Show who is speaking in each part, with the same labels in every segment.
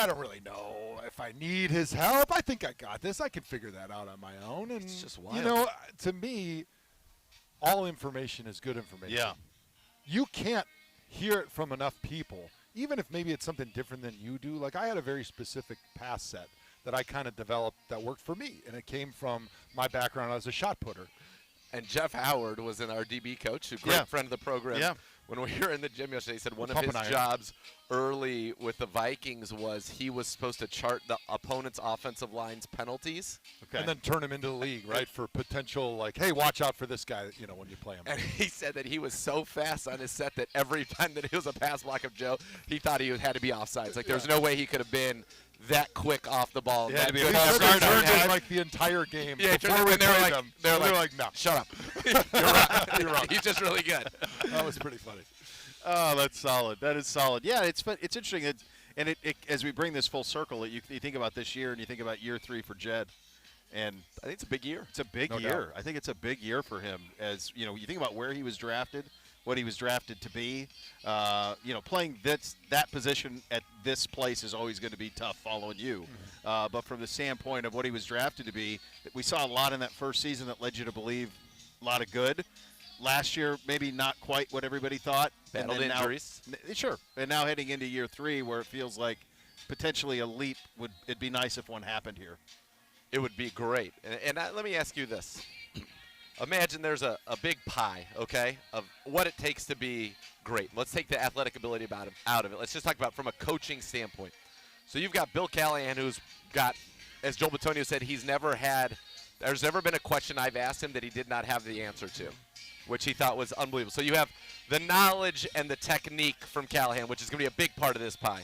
Speaker 1: I don't really know if I need his help. I think I got this. I can figure that out on my own. And,
Speaker 2: It's just wild.
Speaker 1: you know, to me, all information is good information.
Speaker 3: Yeah.
Speaker 1: You can't hear it from enough people, even if maybe it's something different than you do. Like, I had a very specific pass set that I kind of developed that worked for me, and it came from my background as a shot putter.
Speaker 2: And Jeff Howard was our DB coach, a great friend of the program.
Speaker 3: Yeah.
Speaker 2: When we were in the gym yesterday, he said one of
Speaker 1: Pumping
Speaker 2: his
Speaker 1: iron.
Speaker 2: jobs early with the Vikings was he was supposed to chart the opponent's offensive line's penalties.
Speaker 3: Okay.
Speaker 1: And then turn him into the league, right, for potential, like, hey, watch out for this guy, you know, when you play him.
Speaker 2: And he said that he was so fast on his set that every time that it was a pass block of Joe, he thought he had to be offsides. Like, there's no way he could have been that quick off the ball.
Speaker 3: Yeah, to be
Speaker 1: They
Speaker 3: a
Speaker 1: said they
Speaker 3: starter.
Speaker 1: turned it like the entire game
Speaker 2: Yeah,
Speaker 1: before we
Speaker 2: and
Speaker 1: played them.
Speaker 2: they're
Speaker 1: And
Speaker 2: like,
Speaker 1: no.
Speaker 2: shut up. You're right. You're right. He's just really good.
Speaker 1: That was pretty funny.
Speaker 3: Oh, that's solid. That is solid. Yeah, it's interesting. And as we bring this full circle, you think about this year and you think about year 3 for Jed. And
Speaker 2: I think it's a big year.
Speaker 3: it's a big
Speaker 1: No
Speaker 3: year.
Speaker 1: doubt.
Speaker 3: I think it's a big year for him. As you know, you think about where he was drafted, what he was drafted to be. Playing that position at this place is always going to be tough following you. But from the standpoint of what he was drafted to be, we saw a lot in that first season that led you to believe a lot of good. Last year, maybe not quite what everybody thought.
Speaker 2: Battled
Speaker 3: then
Speaker 2: injuries.
Speaker 3: Sure. And now heading into year 3 where it feels like potentially a leap it'd be nice if one happened here.
Speaker 2: It would be great. And let me ask you this. Imagine there's a big pie, okay, of what it takes to be great. Let's take the athletic ability out of it. Let's just talk about from a coaching standpoint. So you've got Bill Callahan, who's got, as Joel Batonio said, there's never been a question I've asked him that he did not have the answer to, which he thought was unbelievable. So you have the knowledge and the technique from Callahan, which is going to be a big part of this pie.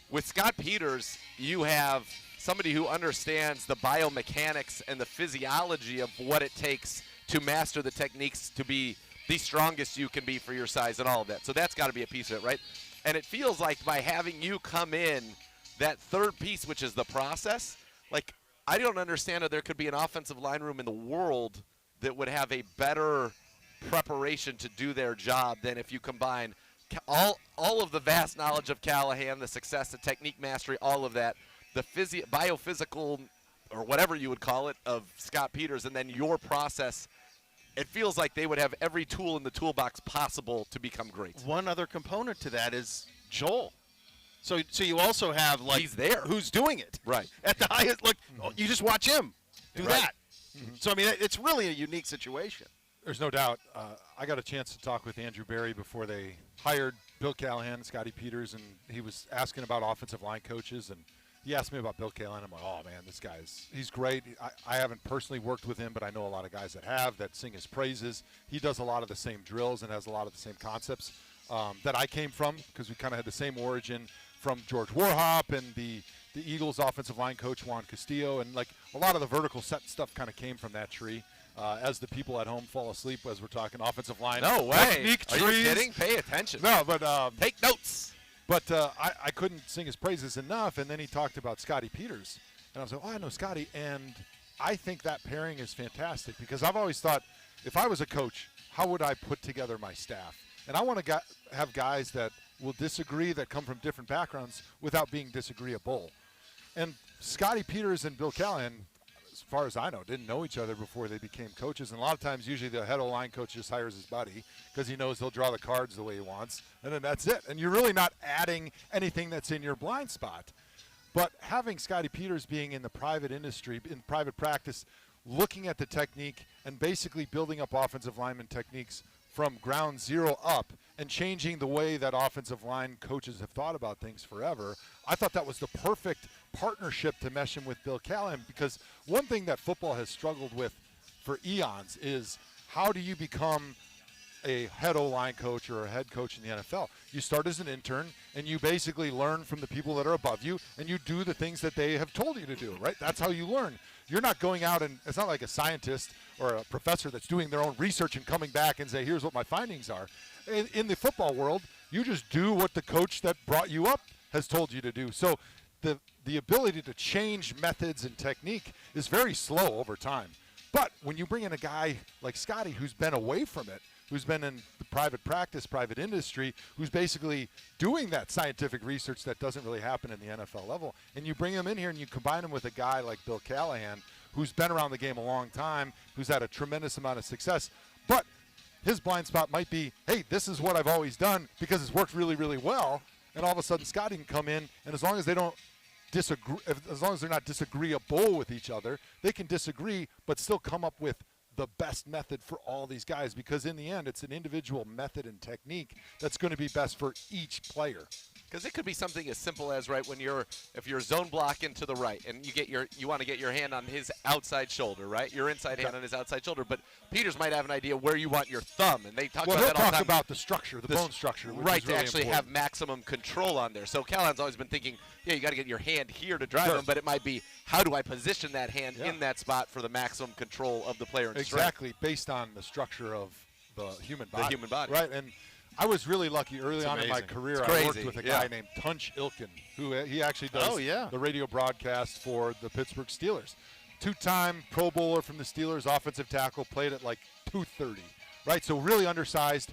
Speaker 2: With Scott Peters, you have somebody who understands the biomechanics and the physiology of what it takes to master the techniques to be the strongest you can be for your size and all of that. So that's got to be a piece of it, right? And it feels like by having you come in, that third piece, which is the process, like I don't understand how there could be an offensive line room in the world that would have a better preparation to do their job than if you combine all of the vast knowledge of Callahan, the success, the technique mastery, all of that, the biophysical or whatever you would call it of Scott Peters, and then your process. It feels like they would have every tool in the toolbox possible to become great.
Speaker 3: One other component to that is Joel. So you also have, like,
Speaker 2: he's there.
Speaker 3: Who's doing it.
Speaker 2: Right.
Speaker 3: At the highest, look, you just watch him do
Speaker 2: Right.
Speaker 3: that. So, I mean, it's really a unique situation.
Speaker 1: There's no doubt. I got a chance to talk with Andrew Berry before they hired Bill Callahan, Scotty Peters, and he was asking about offensive line coaches, and he asked me about Bill Callahan. I'm like, oh, man, this he's great. I haven't personally worked with him, but I know a lot of guys that have, that sing his praises. He does a lot of the same drills and has a lot of the same concepts that I came from, because we kind of had the same origin from George Warhop and the Eagles offensive line coach Juan Castillo, and like a lot of the vertical set stuff kind of came from that tree. As the people at home fall asleep as we're talking offensive line.
Speaker 2: No way.
Speaker 1: Technique
Speaker 2: Are
Speaker 1: trees.
Speaker 2: you kidding? Pay attention.
Speaker 1: No, but
Speaker 2: Take notes.
Speaker 1: But I couldn't sing his praises enough, and then he talked about Scotty Peters. And I was like, oh, I know Scotty, and I think that pairing is fantastic because I've always thought if I was a coach, how would I put together my staff? And I want to have guys that will disagree, that come from different backgrounds without being disagreeable. And Scotty Peters and Bill Callahan, as far as I know, didn't know each other before they became coaches. And a lot of times, usually the head O-line coach just hires his buddy because he knows he'll draw the cards the way he wants, and then that's it. And you're really not adding anything that's in your blind spot. But having Scotty Peters being in the private industry, in private practice, looking at the technique and basically building up offensive lineman techniques from ground zero up and changing the way that offensive line coaches have thought about things forever, I thought that was the perfect partnership to mesh him with Bill Callahan, because one thing that football has struggled with for eons is how do you become a head O-line coach or a head coach in the NFL? You start as an intern, and you basically learn from the people that are above you, and you do the things that they have told you to do, right? That's how you learn. You're not going out and it's not like a scientist or a professor that's doing their own research and coming back and say, here's what my findings are. In the football world, you just do what the coach that brought you up has told you to do. So the ability to change methods and technique is very slow over time. But when you bring in a guy like Scotty who's been away from it who's been in the private practice, private industry, who's basically doing that scientific research that doesn't really happen in the NFL level. And you bring him in here and you combine him with a guy like Bill Callahan, who's been around the game a long time, who's had a tremendous amount of success. But his blind spot might be, hey, this is what I've always done because it's worked really, really well. And all of a sudden Scotty can come in, and as long as they don't disagree, as long as they're not disagreeable with each other, they can disagree but still come up with the best method for all these guys, because in the end it's an individual method and technique that's going to be best for each player.
Speaker 2: Because it could be something as simple as, right, if you're zone blocking to the right and you want to get your hand on his outside shoulder, right? Your inside hand on his outside shoulder. But Peters might have an idea where you want your thumb, and they talk about that all the time.
Speaker 1: Well, he'll talk about the structure, the bone structure, which
Speaker 2: right,
Speaker 1: is really
Speaker 2: to actually
Speaker 1: important.
Speaker 2: have maximum control on there. So Callahan's always been thinking, yeah, you got to get your hand here to drive him, but it might be, how do I position that hand in that spot for the maximum control of the player and
Speaker 1: exactly, based on the structure of the human body.
Speaker 2: The human body.
Speaker 1: Right, and I was really lucky early on in my career. I worked with a guy named Tunch Ilkin, who he actually does the radio broadcast for the Pittsburgh Steelers. Two-time Pro Bowler from the Steelers, offensive tackle, played at like 230, right? So really undersized,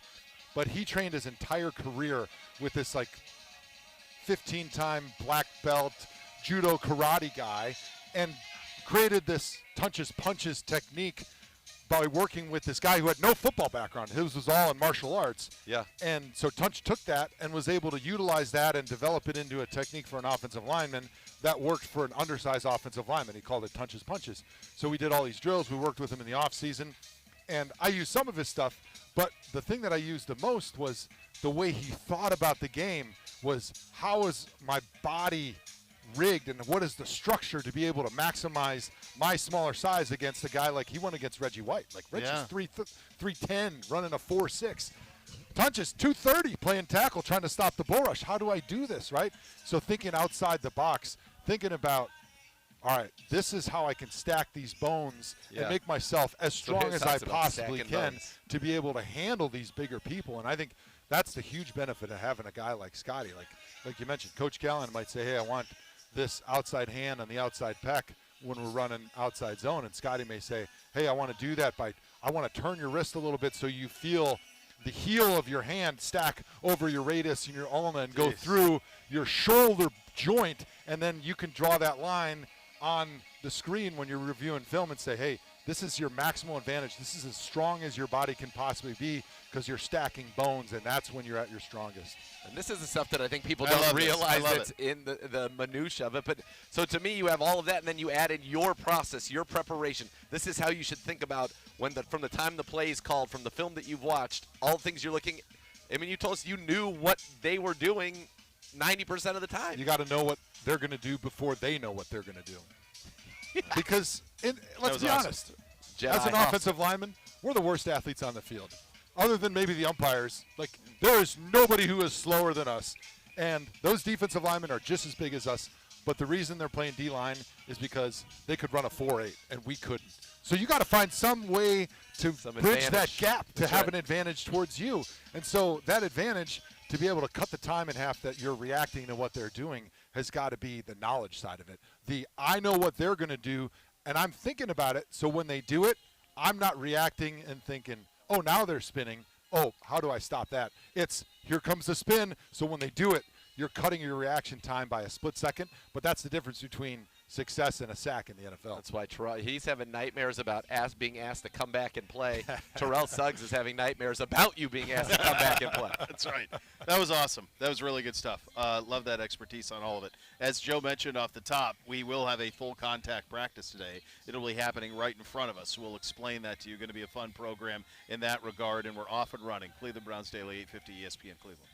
Speaker 1: but he trained his entire career with this like 15-time black belt judo karate guy and created this Tunch's punches technique by working with this guy who had no football background. His was all in martial arts.
Speaker 2: Yeah.
Speaker 1: And so Tunch took that and was able to utilize that and develop it into a technique for an offensive lineman that worked for an undersized offensive lineman. He called it Tunch's punches. So we did all these drills. We worked with him in the off season, and I used some of his stuff, but the thing that I used the most was the way he thought about the game was, how is my body rigged and what is the structure to be able to maximize my smaller size against a guy like he went against Reggie White. Like Reggie's 310 running a 4.6. Tunch is 230 playing tackle trying to stop the bull rush. How do I do this, right? So thinking outside the box, thinking about, all right, this is how I can stack these bones and make myself as strong as I possibly can to be able to handle these bigger people. And I think that's the huge benefit of having a guy like Scotty. Like you mentioned, Coach Callahan might say, hey, I want this outside hand on the outside pec when we're running outside zone. And Scotty may say, hey, I want to do that I want to turn your wrist a little bit so you feel the heel of your hand stack over your radius and your ulna and go through your shoulder joint. And then you can draw that line on the screen when you're reviewing film and say, hey, this is your maximal advantage. This is as strong as your body can possibly be because you're stacking bones, and that's when you're at your strongest.
Speaker 2: And this is the stuff that I think people don't realize that's in the minutia of it. But so to me, you have all of that, and then you add in your process, your preparation. This is how you should think about from the time the play is called, from the film that you've watched, all the things you're looking. I mean, you told us you knew what they were doing 90% of the time.
Speaker 1: You got to know what they're going to do before they know what they're going to do. Because let's be honest, as an offensive lineman, we're the worst athletes on the field. Other than maybe the umpires, like there is nobody who is slower than us. And those defensive linemen are just as big as us. But the reason they're playing D-line is because they could run a 4.8 and we couldn't. So you got to find some way to bridge that gap to have an advantage towards you. And so that advantage, to be able to cut the time in half that you're reacting to what they're doing, has got to be the knowledge side of it. I know what they're going to do, and I'm thinking about it, so when they do it, I'm not reacting and thinking, oh, now they're spinning. Oh, how do I stop that? It's, here comes the spin, so when they do it, you're cutting your reaction time by a split second, but that's the difference between success and a sack in the NFL.
Speaker 2: That's why he's having nightmares about being asked to come back and play. Terrell Suggs is having nightmares about you being asked to come back and play.
Speaker 3: That's right. That was awesome. That was really good stuff. Love that expertise on all of it. As Joe mentioned off the top, we will have a full contact practice today. It'll be happening right in front of us. We'll explain that to you. Going to be a fun program in that regard, and we're off and running. Cleveland Browns Daily, 850 ESPN Cleveland.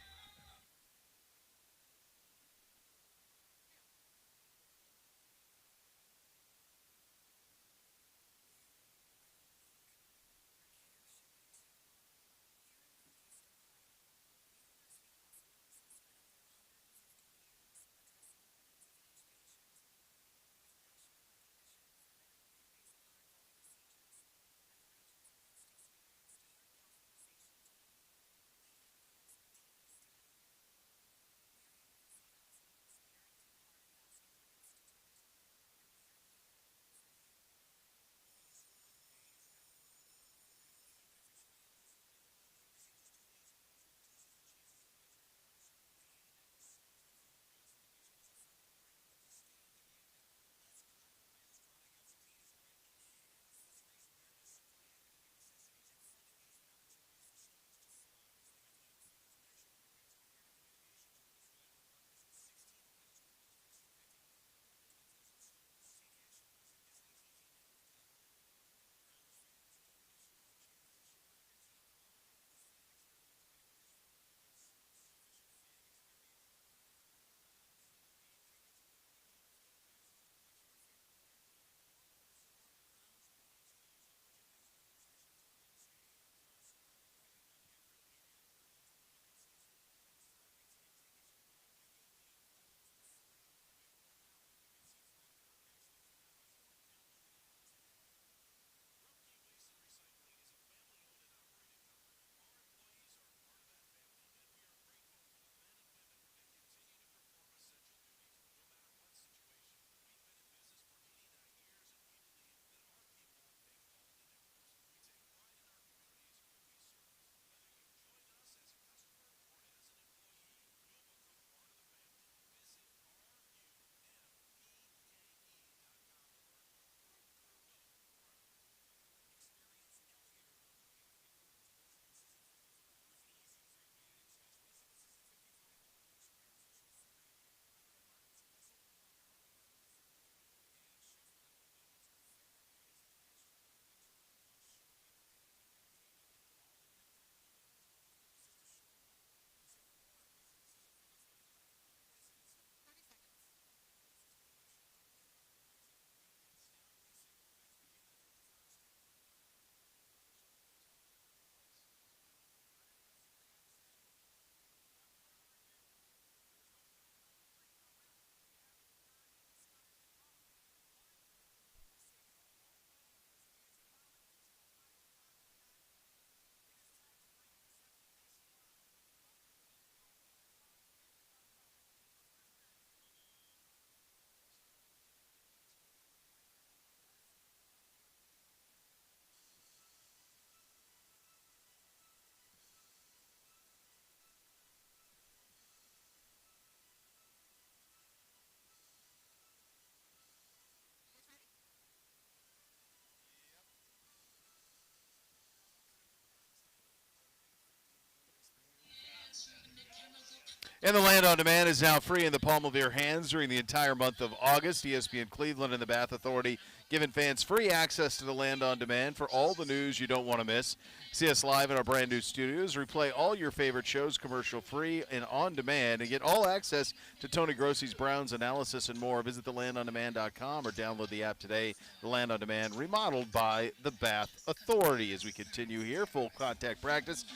Speaker 3: And the Land on Demand is now free in the palm of your hands during the entire month of August. ESPN Cleveland and the Bath Authority giving fans free access to the Land on Demand for all the news you don't want to miss. See us live in our brand new studios. Replay all your favorite shows commercial free and on demand, and get all access to Tony Grossi's Browns analysis and more. Visit thelandondemand.com or download the app today. The Land on Demand, remodeled by the Bath Authority. As we continue here, full contact practice.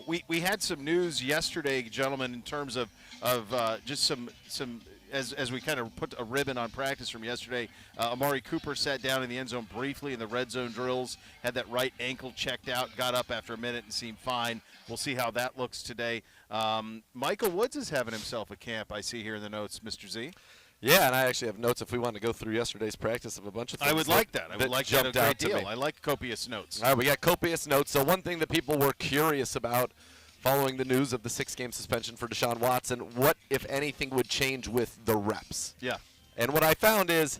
Speaker 3: We had some news yesterday, gentlemen, in terms of just some as we kind of put a ribbon on practice from yesterday. Amari Cooper sat down in the end zone briefly in the red zone drills, had that right ankle checked out, got up after a minute and seemed fine. We'll see how that looks today. Michael Woods is having himself a camp, I see here in the notes, Mr. Z.
Speaker 2: Yeah, and I actually have notes if we want to go through yesterday's practice of a bunch of things.
Speaker 3: I would like that. I would like that a great deal.
Speaker 2: Me.
Speaker 3: I like copious notes.
Speaker 2: All right, we got copious notes. So one thing that people were curious about following the news of the 6-game suspension for Deshaun Watson, what, if anything, would change with the reps?
Speaker 3: Yeah.
Speaker 2: And what I found is,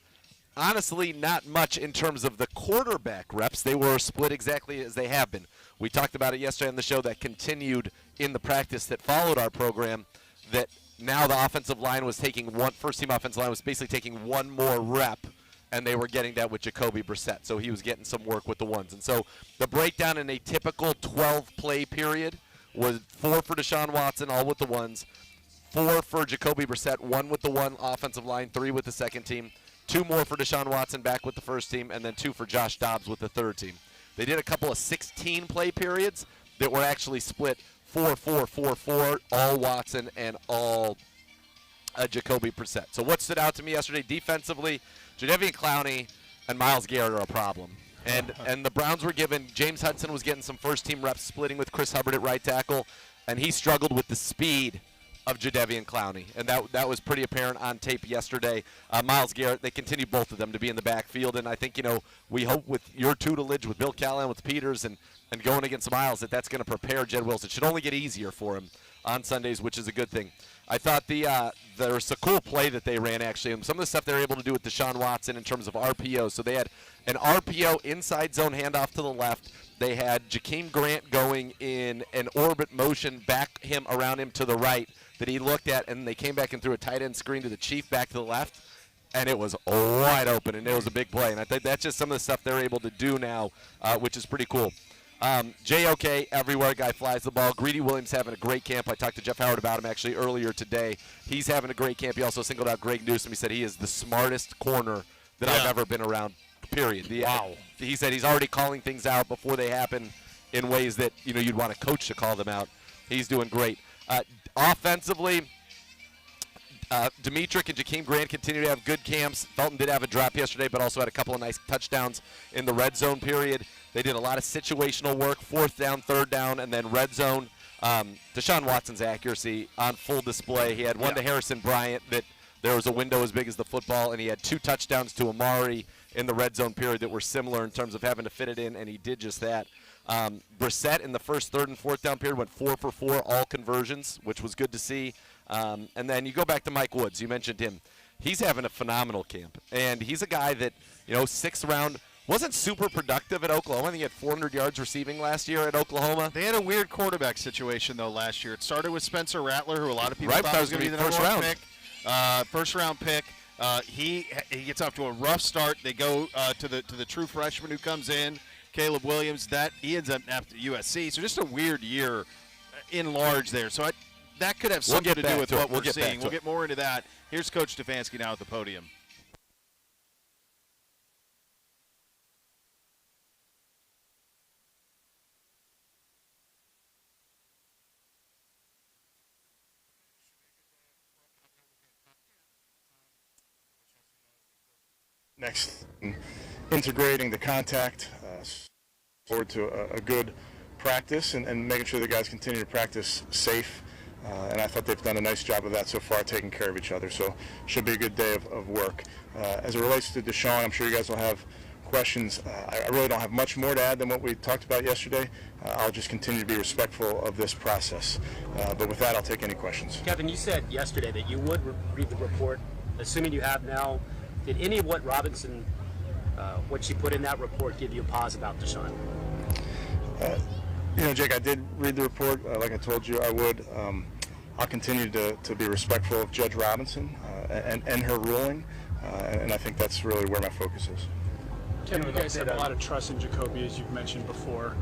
Speaker 2: honestly, not much in terms of the quarterback reps. They were split exactly as they have been. We talked about it yesterday on the show that continued in the practice that followed our program, that now the offensive line was taking first-team offensive line was basically taking one more rep, and they were getting that with Jacoby Brissett. So he was getting some work with the ones. And so the breakdown in a typical 12-play period was 4 for Deshaun Watson, all with the ones, 4 for Jacoby Brissett, 1 with the one offensive line, 3 with the second team, 2 more for Deshaun Watson back with the first team, and then 2 for Josh Dobbs with the third team. They did a couple of 16-play periods that were actually split 4-4-4-4, all Watson and all Jacoby Brissett. So what stood out to me yesterday defensively, Jadeveon Clowney and Myles Garrett are a problem. And the Browns were given, James Hudson was getting some first-team reps splitting with Chris Hubbard at right tackle, and he struggled with the speed of Jadeveon Clowney. And that was pretty apparent on tape yesterday. Myles Garrett, they continue both of them to be in the backfield, and I think, we hope with your tutelage, with Bill Callahan, with Peters, and going against Myles, that's going to prepare Jed Wilson. It should only get easier for him on Sundays, which is a good thing. I thought there was a cool play that they ran, actually, and some of the stuff they were able to do with Deshaun Watson in terms of RPO. So they had an RPO inside zone handoff to the left. They had Jakeem Grant going in an orbit motion around him to the right that he looked at, and they came back and threw a tight end screen to the Chief back to the left, and it was wide open, and it was a big play. And I think that's just some of the stuff they're able to do now, which is pretty cool. JOK, everywhere, guy flies the ball. Greedy Williams having a great camp. I talked to Jeff Howard about him actually earlier today. He's having a great camp. He also singled out Greg Newsome. He said he is the smartest corner that I've ever been around, period. Wow. He said he's already calling things out before they happen in ways that you'd want a coach to call them out. He's doing great. Offensively, Demetric and Jakeem Grant continue to have good camps. Felton did have a drop yesterday, but also had a couple of nice touchdowns in the red zone period. They did a lot of situational work, 4th down, 3rd down, and then red zone. Deshaun Watson's accuracy on full display. He had one to Harrison Bryant that there was a window as big as the football, and he had 2 touchdowns to Amari in the red zone period that were similar in terms of having to fit it in, and he did just that. Brissett in the 1st, 3rd, and 4th down period went 4 for 4, all conversions, which was good to see. And then you go back to Mike Woods. You mentioned him. He's having a phenomenal camp, and he's a guy that, 6th round, wasn't super productive at Oklahoma. I think he had 400 yards receiving last year at Oklahoma.
Speaker 3: They had a weird quarterback situation, though, last year. It started with Spencer Rattler, who a lot of people thought was going to be the first-round pick. First-round pick. He gets off to a rough start. They go to the true freshman who comes in, Caleb Williams. He ends up after USC. So just a weird year in large there. So that could have something to do with what we're seeing. We'll get more into that. Here's Coach Stefanski now at the podium.
Speaker 4: Next, integrating the contact, forward to a good practice and making sure the guys continue to practice safe. And I thought they've done a nice job of that so far, taking care of each other. So should be a good day of work. As it relates to Deshaun, I'm sure you guys will have questions. I really don't have much more to add than what we talked about yesterday. I'll just continue to be respectful of this process. But with that, I'll take any questions.
Speaker 5: Kevin, you said yesterday that you would read the report. Assuming you have now, did any of what Robinson, what she put in that report, give you a pause about Deshaun?
Speaker 4: Jake, I did read the report. Like I told you, I would. I'll continue to be respectful of Judge Robinson and her ruling, and I think that's really where my focus is.
Speaker 6: Kevin, you guys have a lot of trust in Jacoby, as you've mentioned before.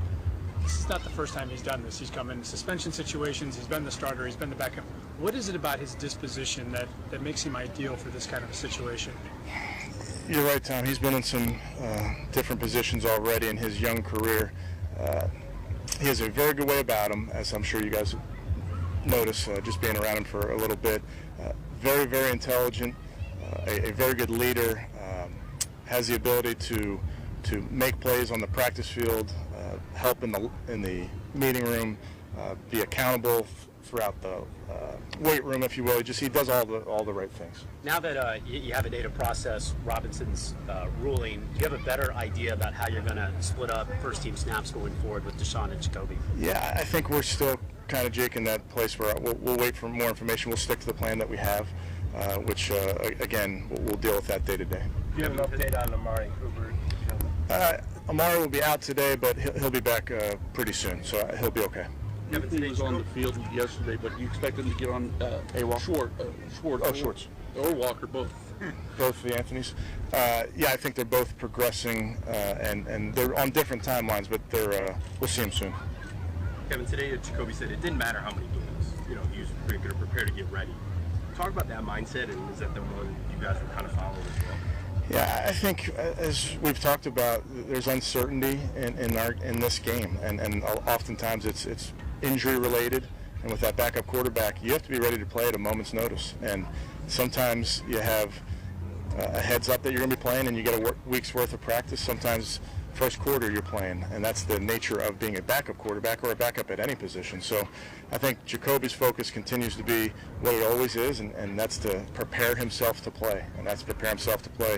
Speaker 6: This is not the first time he's done this. He's come in suspension situations, he's been the starter, he's been the backup. What is it about his disposition that makes him ideal for this kind of a situation?
Speaker 4: You're right, Tom. He's been in some different positions already in his young career. He has a very good way about him, as I'm sure you guys notice just being around him for a little bit. Very, very intelligent, a very good leader, has the ability to make plays on the practice field, help in the meeting room, be accountable throughout the weight room, if you will. He does all the right things.
Speaker 5: Now that you have a day to process Robinson's ruling, do you have a better idea about how you're going to split up first-team snaps going forward with Deshaun and Jacoby?
Speaker 4: Yeah, I think we're still kind of, Jake, in that place where we'll wait for more information. We'll stick to the plan that we have, which, again, we'll deal with that day to day.
Speaker 7: Do you have an update on Amari Cooper?
Speaker 4: Amari will be out today, but he'll be back pretty soon, so he'll be okay.
Speaker 7: He was on the field yesterday, but you expect him to get on Schwartz or Walker, both.
Speaker 4: Both the Anthonys. Yeah, I think they're both progressing, and they're on different timelines, but we'll see them soon.
Speaker 8: Kevin, today Jacoby said it didn't matter how many games. He was going to prepare to get ready. Talk about that mindset, and is that the one you guys were kind of following as well?
Speaker 4: Yeah, I think as we've talked about, there's uncertainty in this game, and oftentimes it's injury related. And with that backup quarterback, you have to be ready to play at a moment's notice. And sometimes you have a heads up that you're going to be playing, and you get a week's worth of practice. Sometimes first quarter you're playing, and that's the nature of being a backup quarterback or a backup at any position. So I think Jacoby's focus continues to be what it always is, and that's to prepare himself to play. And that's prepare himself to play,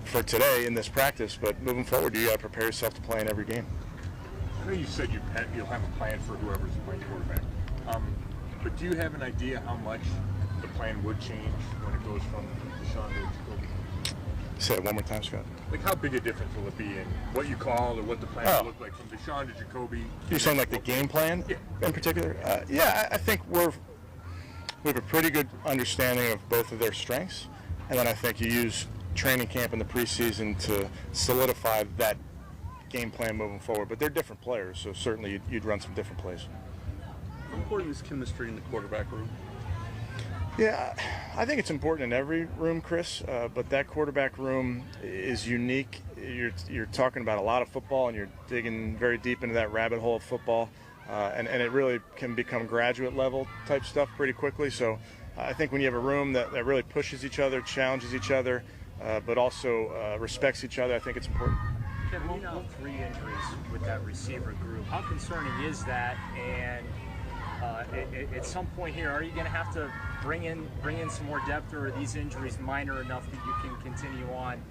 Speaker 4: for today in this practice. But moving forward, you got to prepare yourself to play in every game.
Speaker 9: I know you said you'll have a plan for whoever's playing quarterback, but do you have an idea how much the plan would change when it goes from Deshaun to Jacoby?
Speaker 4: Say it one more time, Scott.
Speaker 9: Like, how big a difference will it be in what you call or what the plan will look like from Deshaun to Jacoby?
Speaker 4: You're saying like the game plan in particular? Yeah, I think we have a pretty good understanding of both of their strengths, and then I think you use training camp in the preseason to solidify that game plan moving forward. But they're different players, so certainly you'd run some different plays.
Speaker 7: How important is chemistry in the quarterback room?
Speaker 4: Yeah, I think it's important in every room, Chris, but that quarterback room is unique. You're talking about a lot of football, and you're digging very deep into that rabbit hole of football, and it really can become graduate level type stuff pretty quickly. So I think when you have a room that really pushes each other, challenges each other, but also respects each other, I think it's important.
Speaker 10: Kevin, 3 injuries with that receiver group. How concerning is that? And at some point here, are you going to have to bring in some more depth, or are these injuries minor enough that you can continue on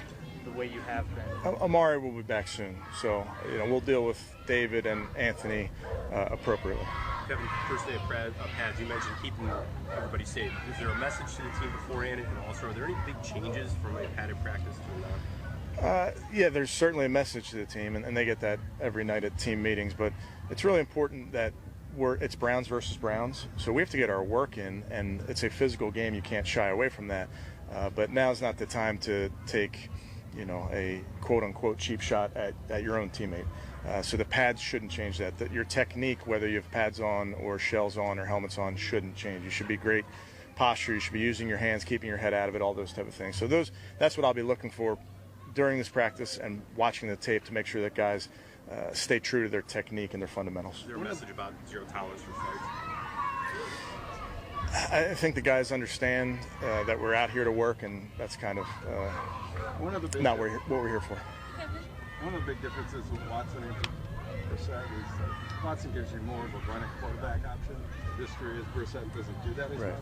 Speaker 10: the way you have been?
Speaker 4: Amari will be back soon, so we'll deal with David and Anthony appropriately.
Speaker 8: Kevin, first day of pads, you mentioned keeping everybody safe. Is there a message to the team beforehand, and also are there any big changes from a padded practice to now?
Speaker 4: Yeah, there's certainly a message to the team, and they get that every night at team meetings, but it's really important that it's Browns versus Browns, so we have to get our work in, and it's a physical game. You can't shy away from that, but now's not the time to take a quote-unquote cheap shot at your own teammate. So the pads shouldn't change that. Your technique, whether you have pads on or shells on or helmets on, shouldn't change. You should be great posture. You should be using your hands, keeping your head out of it, all those type of things. So that's what I'll be looking for during this practice and watching the tape to make sure that guys stay true to their technique and their fundamentals.
Speaker 8: Is there a message about zero tolerance for fights?
Speaker 4: I think the guys understand that we're out here to work, and that's kind of not what we're here for.
Speaker 9: One of the big differences with Watson and Brissett is that Watson gives you more of a running quarterback option. The history is Brissett doesn't do that as much.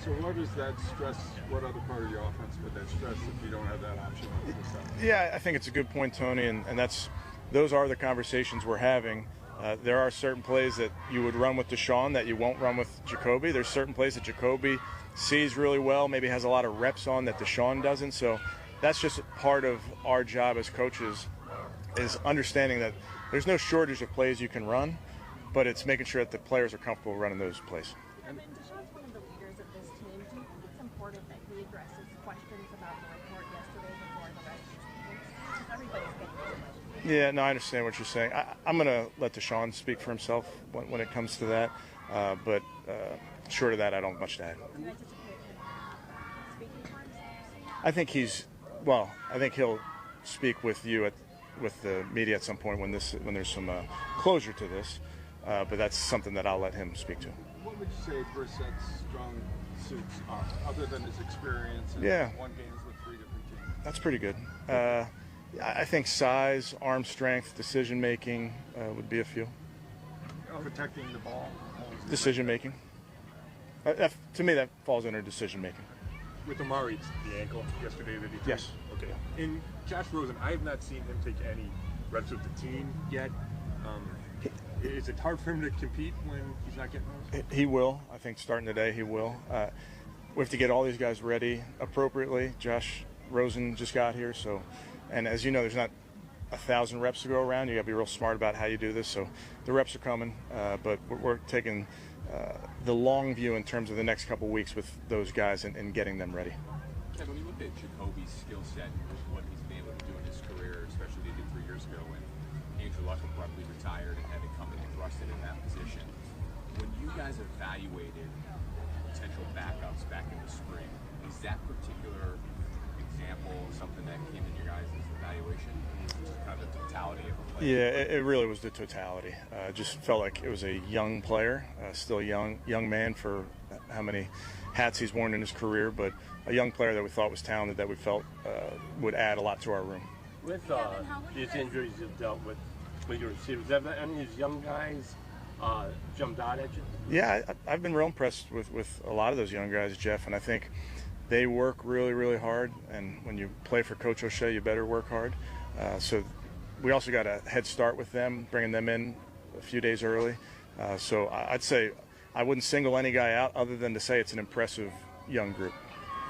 Speaker 9: So what does that stress, what other part of your offense would that stress if you don't have that option?
Speaker 4: Yeah, I think it's a good point, Tony, and those are the conversations we're having. There are certain plays that you would run with Deshaun that you won't run with Jacoby. There's certain plays that Jacoby sees really well, maybe has a lot of reps on that Deshaun doesn't. So that's just part of our job as coaches, is understanding that there's no shortage of plays you can run, but it's making sure that the players are comfortable running those plays.
Speaker 11: Kevin, Deshaun's one of the leaders of this team. Do you think it's important that he addresses questions about the report yesterday before the rest of the team? Because everybody's getting those questions.
Speaker 4: Yeah, no, I understand what you're saying. I'm going to let Deshaun speak for himself when it comes to that. But short of that, I don't have much to add.
Speaker 11: Do you anticipate him speaking for himself?
Speaker 4: I think I think he'll speak with you with the media at some point when there's some closure to this. But that's something that I'll let him speak to.
Speaker 9: What would you say Brissett's strong suits are, other than his experience and won games with 3 different teams?
Speaker 4: That's pretty good. I think size, arm strength, decision making would be a few.
Speaker 9: Protecting the ball.
Speaker 4: Decision making. To me, that falls under decision making.
Speaker 8: With Amari, the ankle yesterday that he took?
Speaker 4: Yes.
Speaker 8: Okay. In Josh Rosen, I have not seen him take any reps with the team yet. Is it hard for him to compete when he's not getting those?
Speaker 4: He will. I think starting today, he will. We have to get all these guys ready appropriately. Josh Rosen just got here, and as you know, there's not 1,000 reps to go around. You got to be real smart about how you do this. So the reps are coming, but we're taking the long view in terms of the next couple weeks with those guys and getting them ready.
Speaker 12: Kevin, when you look at Jacoby's skill set and what he's been able to do in his career, especially what he did 3 years ago when Andrew Luck abruptly retired and had to come in and thrust it in that position, when you guys evaluated potential backups back in the spring, is that particular example something that came in your guys' evaluation? Kind of the totality of a player?
Speaker 4: Yeah, it really was the totality. Just felt like it was a young player, still a young man for how many hats he's worn in his career, but a young player that we thought was talented, that we felt would add a lot to our room.
Speaker 8: With these injuries you've dealt with your receivers, have any of these young guys jumped out at you?
Speaker 4: Yeah, I've been real impressed with a lot of those young guys, Jeff, and I think they work really, really hard, and when you play for Coach O'Shea, you better work hard. So we also got a head start with them, bringing them in a few days early. So I'd say I wouldn't single any guy out other than to say it's an impressive young group.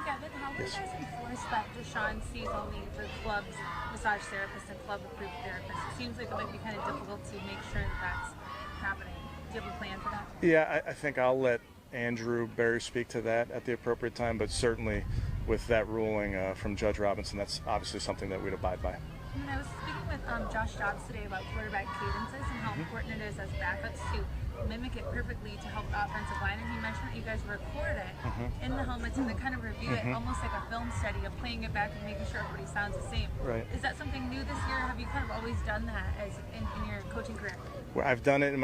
Speaker 11: Kevin, how will you guys enforce that Deshaun sees only the club's massage therapist and club-approved therapist? It seems like it might be kind of difficult to make sure that that's happening. Do you have a plan for that?
Speaker 4: Yeah, I think I'll let Andrew Berry speak to that at the appropriate time, but certainly with that ruling from Judge Robinson, that's obviously something that we'd abide by.
Speaker 11: And I was speaking with Josh Dobbs today about quarterback cadences and how important it is as backups to mimic it perfectly to help the offensive line. And he mentioned that you guys record it in the helmets and then kind of review it almost like a film study of playing it back and making sure everybody sounds the same.
Speaker 4: Right.
Speaker 11: Is that something new this year? Have you kind of always done that as in your coaching career?
Speaker 4: Well, I've done it in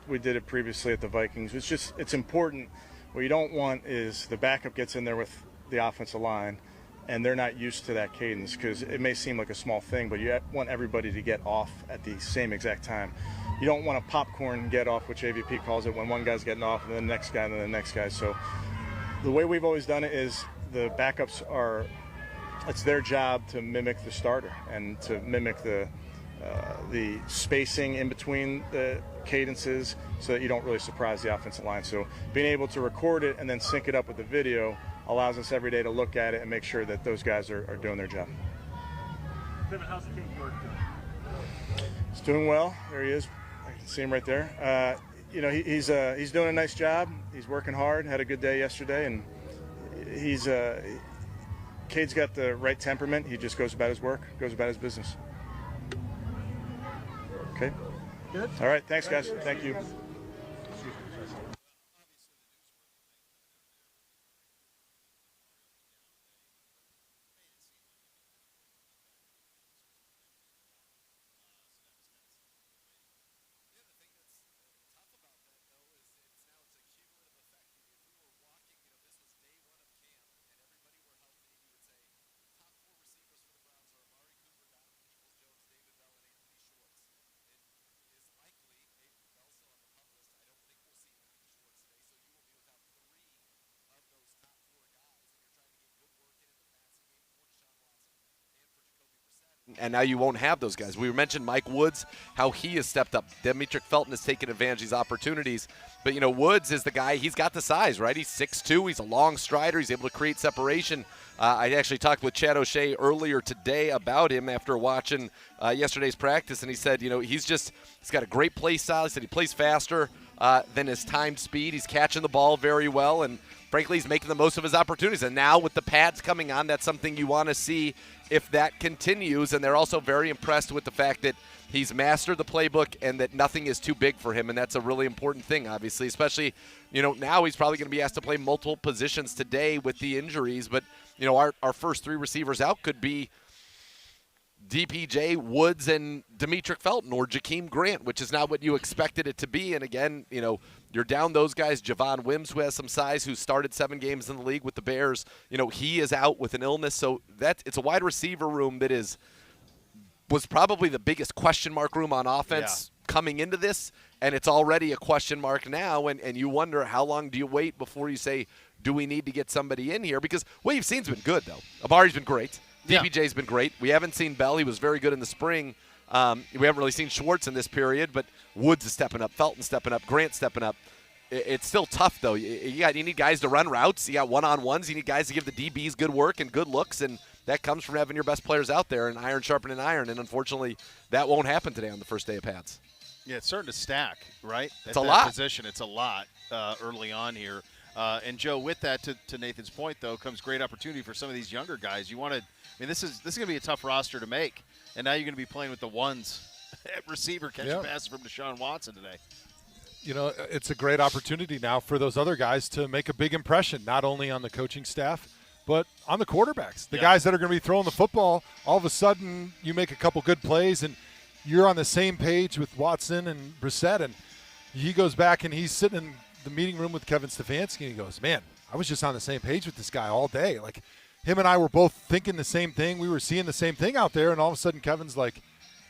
Speaker 4: we did it previously at the Vikings. It's important. What you don't want is the backup gets in there with the offensive line and they're not used to that cadence, because it may seem like a small thing, but you want everybody to get off at the same exact time. You don't want a popcorn get off, which AVP calls it, when one guy's getting off and then the next guy and then the next guy. So the way we've always done it is the backups it's their job to mimic the starter and to mimic the spacing in between the cadences so that you don't really surprise the offensive line. So being able to record it and then sync it up with the video allows us every day to look at it and make sure that those guys are doing their job.
Speaker 8: Kevin, how's King York doing?
Speaker 4: He's doing well. There he is. I can see him right there. He's doing a nice job. He's working hard. Had a good day yesterday, and Cade's got the right temperament. He just goes about his work, goes about his business. Okay.
Speaker 8: Good.
Speaker 4: All right. Thanks, guys. Thank you.
Speaker 2: And now you won't have those guys. We mentioned Mike Woods, how he has stepped up. Demetric Felton has taken advantage of these opportunities. But, Woods is the guy. He's got the size, right? He's 6'2". He's a long strider. He's able to create separation. I actually talked with Chad O'Shea earlier today about him after watching yesterday's practice, and he said, he's got a great play style. He said he plays faster. than his timed speed. He's catching the ball very well, and frankly, he's making the most of his opportunities. And now with the pads coming on, that's something you want to see if that continues. And they're also very impressed with the fact that he's mastered the playbook and that nothing is too big for him, and that's a really important thing, obviously, especially, now he's probably going to be asked to play multiple positions today with the injuries. But, our first three receivers out could be DPJ, Woods, and Demetric Felton, or Jakeem Grant, which is not what you expected it to be. And again, you're down those guys. Javon Wims, who has some size, who started 7 games in the league with the Bears. He is out with an illness. So it's a wide receiver room that was probably the biggest question mark room on offense coming into this, and it's already a question mark now. And you wonder, how long do you wait before you say, do we need to get somebody in here? Because what you've seen's been good, though. Amari's been great. DPJ's been great. We haven't seen Bell. He was very good in the spring. We haven't really seen Schwartz in this period, but Woods is stepping up, Felton stepping up, Grant stepping up. It's still tough, though. You need guys to run routes. You got one-on-ones. You need guys to give the DBs good work and good looks, and that comes from having your best players out there and iron sharpening iron. And unfortunately, that won't happen today on the first day of pads.
Speaker 3: Yeah, it's starting to stack, right?
Speaker 2: It's a lot.
Speaker 3: Position, it's a lot early on here. And Joe, with that, to Nathan's point, though, comes great opportunity for some of these younger guys. This is going to be a tough roster to make, and now you're going to be playing with the ones at receiver catching passes from Deshaun Watson today.
Speaker 1: It's a great opportunity now for those other guys to make a big impression, not only on the coaching staff, but on the quarterbacks. The guys that are going to be throwing the football, all of a sudden you make a couple good plays, and you're on the same page with Watson and Brissett, and he goes back and he's sitting in the meeting room with Kevin Stefanski, and he goes, man, I was just on the same page with this guy all day. Like, him and I were both thinking the same thing. We were seeing the same thing out there, and all of a sudden Kevin's like,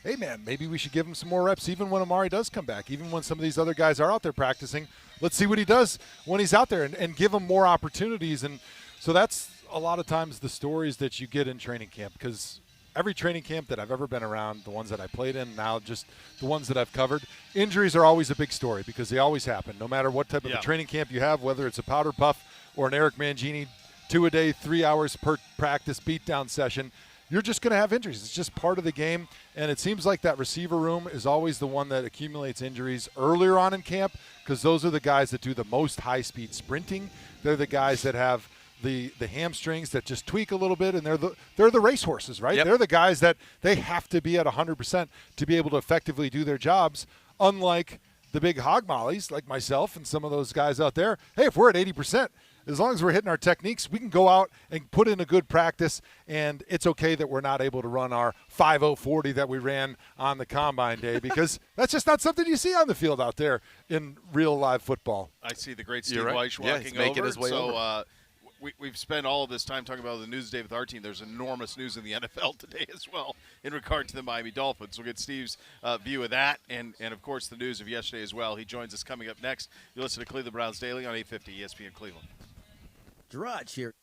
Speaker 1: hey, man, maybe we should give him some more reps even when Amari does come back, even when some of these other guys are out there practicing. Let's see what he does when he's out there and give him more opportunities. And so that's a lot of times the stories that you get in training camp, because every training camp that I've ever been around, the ones that I played in, now just the ones that I've covered, injuries are always a big story because they always happen. No matter what type of a training camp you have, whether it's a powder puff or an Eric Mangini 2-a-day, 3 hours per practice beatdown session, you're just going to have injuries. It's just part of the game, and it seems like that receiver room is always the one that accumulates injuries earlier on in camp, because those are the guys that do the most high-speed sprinting. They're the guys that have the hamstrings that just tweak a little bit, and they're the racehorses, right? They're the guys that they have to be at 100% to be able to effectively do their jobs, unlike the big hog mollies like myself and some of those guys out there. Hey, if we're at 80%, as long as we're hitting our techniques, we can go out and put in a good practice, and it's okay that we're not able to run our 5:040 that we ran on the combine day, because that's just not something you see on the field out there in real live football.
Speaker 3: I see the great Steve
Speaker 2: right.
Speaker 3: Weish
Speaker 2: Yeah,
Speaker 3: walking
Speaker 2: he's making
Speaker 3: over.
Speaker 2: his way over.
Speaker 3: We've spent all of this time talking about the news today with our team. There's enormous news in the NFL today as well in regard to the Miami Dolphins. We'll get Steve's view of that and, of course, the news of yesterday as well. He joins us coming up next. You listen to Cleveland Browns Daily on 850 ESPN Cleveland.
Speaker 13: Gerard here.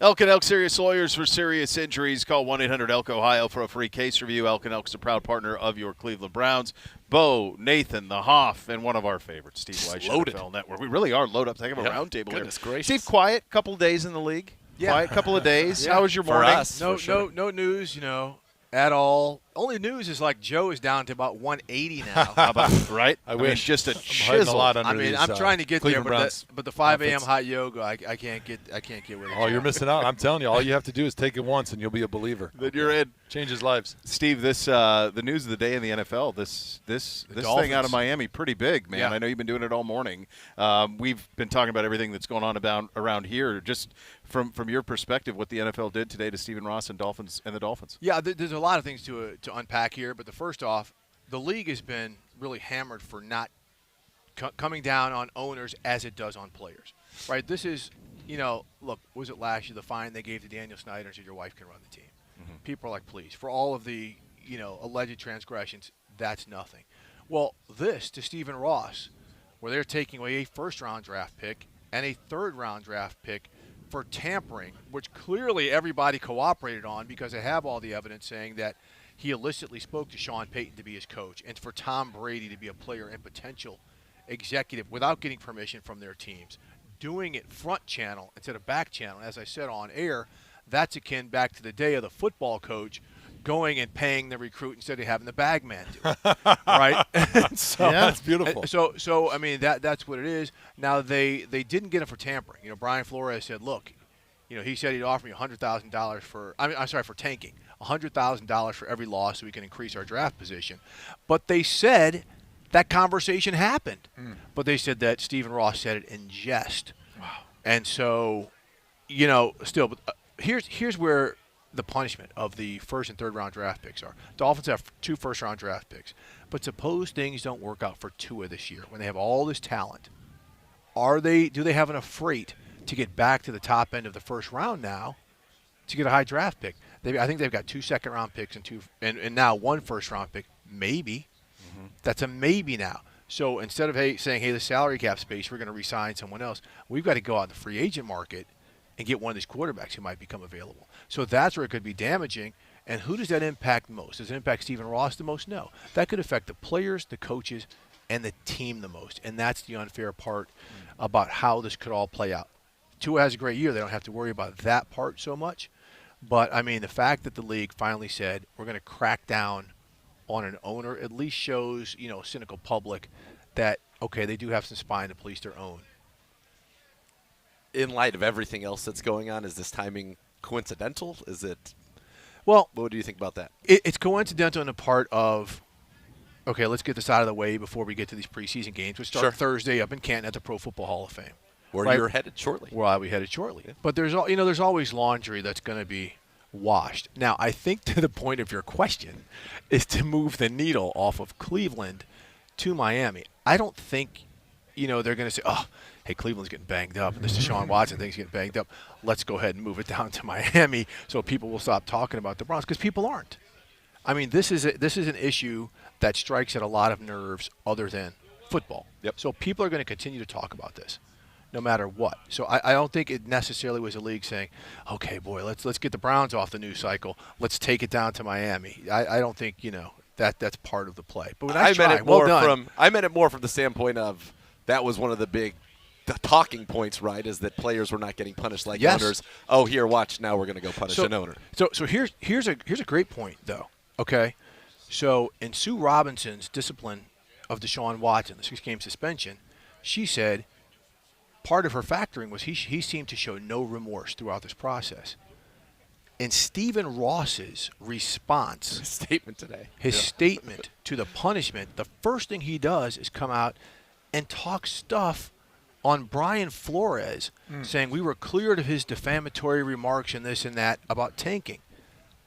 Speaker 3: Elk and Elk Serious Lawyers for serious injuries. Call 1-800-ELK-OHIO for a free case review. Elk and Elk is a proud partner of your Cleveland Browns. Bo, Nathan, the Hoff, and one of our favorites, Steve Weiss, NFL Network. We really are loaded up. Think of a round table here.
Speaker 2: Gracious.
Speaker 3: Steve, quiet, couple of days in the league.
Speaker 14: Yeah.
Speaker 3: Quiet, couple of days.
Speaker 14: Yeah.
Speaker 3: How was your
Speaker 2: For
Speaker 3: morning?
Speaker 2: us.
Speaker 14: No news, at all. Only news is like Joe is down to about 180 now.
Speaker 3: How about, right?
Speaker 1: I
Speaker 3: mean,
Speaker 1: wish.
Speaker 3: just a
Speaker 1: hiding a
Speaker 3: chisel.
Speaker 1: lot under
Speaker 14: I mean,
Speaker 1: these,
Speaker 14: I'm trying to get there,
Speaker 1: Cleveland
Speaker 14: but the 5 a.m.
Speaker 1: outfits.
Speaker 14: hot yoga, I can't get with it.
Speaker 1: Oh, you're missing out. I'm telling you, all you have to do is take it once, and you'll be a believer.
Speaker 3: Then you're in.
Speaker 1: Changes lives.
Speaker 3: Steve, this the news of the day in the NFL. This thing out of Miami, pretty big, man.
Speaker 14: Yeah.
Speaker 3: I know you've been doing it all morning. We've been talking about everything that's going on around here. Just from your perspective, what the NFL did today to Stephen Ross and the Dolphins.
Speaker 14: Yeah, there's a lot of things to unpack here, but the first off, the league has been really hammered for not coming down on owners as it does on players, right? This is, look, was it last year the fine they gave to Daniel Snyder and said your wife can run the team? Mm-hmm. People are like, please, for all of the, alleged transgressions, that's nothing. Well, this to Stephen Ross, where they're taking away a first-round draft pick and a third-round draft pick for tampering, which clearly everybody cooperated on because they have all the evidence saying that he illicitly spoke to Sean Payton to be his coach and for Tom Brady to be a player and potential executive without getting permission from their teams. Doing it front channel instead of back channel, as I said on air, that's akin back to the day of the football coach going and paying the recruit instead of having the bag man do it, right?
Speaker 1: So that's beautiful.
Speaker 14: So I mean that's what it is. Now they didn't get him for tampering. Brian Flores said, look, he said he'd offer me $100,000 for tanking, $100,000 for every loss so we can increase our draft position. But they said that conversation happened. But they said that Stephen Ross said it in jest. Wow. And so, still, but here's where the punishment of the first and third round draft picks are. Dolphins have 2 first round draft picks. But suppose things don't work out for Tua this year when they have all this talent. Do they have enough freight to get back to the top end of the first round now to get a high draft pick? I think they've got 2 second round picks and now 1 first round pick, maybe. Mm-hmm. That's a maybe now. So instead of saying, hey, the salary cap space, we're going to re-sign someone else, we've got to go out in the free agent market and get one of these quarterbacks who might become available. So that's where it could be damaging. And who does that impact most? Does it impact Stephen Ross the most? No. That could affect the players, the coaches, and the team the most. And that's the unfair part about how this could all play out. Tua has a great year. They don't have to worry about that part so much. But, I mean, the fact that the league finally said we're going to crack down on an owner at least shows, cynical public that, okay, they do have some spine to police their own.
Speaker 2: In light of everything else that's going on, is this timing coincidental? Is it?
Speaker 14: Well,
Speaker 2: what do you think about that?
Speaker 14: It's coincidental in the part of, okay, let's get this out of the way before we get to these preseason games, which start Thursday up in Canton at the Pro Football Hall of Fame.
Speaker 2: Where you're headed shortly.
Speaker 14: Where I'll be headed shortly. Yeah. But there's always laundry that's going to be washed. Now, I think to the point of your question is to move the needle off of Cleveland to Miami. I don't think, they're going to say, oh, hey, Cleveland's getting banged up, and this Deshaun Watson thing's getting banged up. Let's go ahead and move it down to Miami so people will stop talking about the Browns, because people aren't. I mean, this is an issue that strikes at a lot of nerves other than football.
Speaker 2: Yep.
Speaker 14: So people are going to continue to talk about this no matter what. So I don't think it necessarily was a league saying, okay, boy, let's get the Browns off the news cycle. Let's take it down to Miami. I don't think, that's part of the play. But
Speaker 2: I meant it more from the standpoint of that was one of the big talking points, right, is that players were not getting punished like owners. Oh, here, watch, now we're going to go punish an owner.
Speaker 14: So here's a great point, though, okay? So in Sue Robinson's discipline of Deshaun Watson, the 6-game suspension, she said part of her factoring was he seemed to show no remorse throughout this process. In Stephen Ross's response, his statement to the punishment, the first thing he does is come out and talk stuff on Brian Flores, saying we were cleared of his defamatory remarks and this and that about tanking.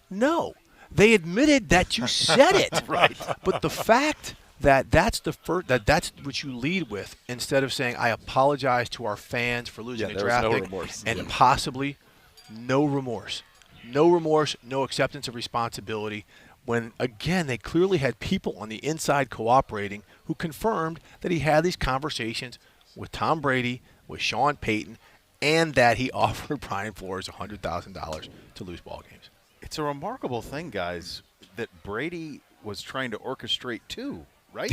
Speaker 14: No, they admitted that you said it.
Speaker 2: Right.
Speaker 14: But the fact that that's what you lead with, instead of saying I apologize to our fans for losing a draft pick, and possibly no remorse, no acceptance of responsibility. When again they clearly had people on the inside cooperating who confirmed that he had these conversations with Tom Brady, with Sean Payton, and that he offered Brian Flores $100,000 to lose ball games.
Speaker 3: It's a remarkable thing, guys, that Brady was trying to orchestrate too, right?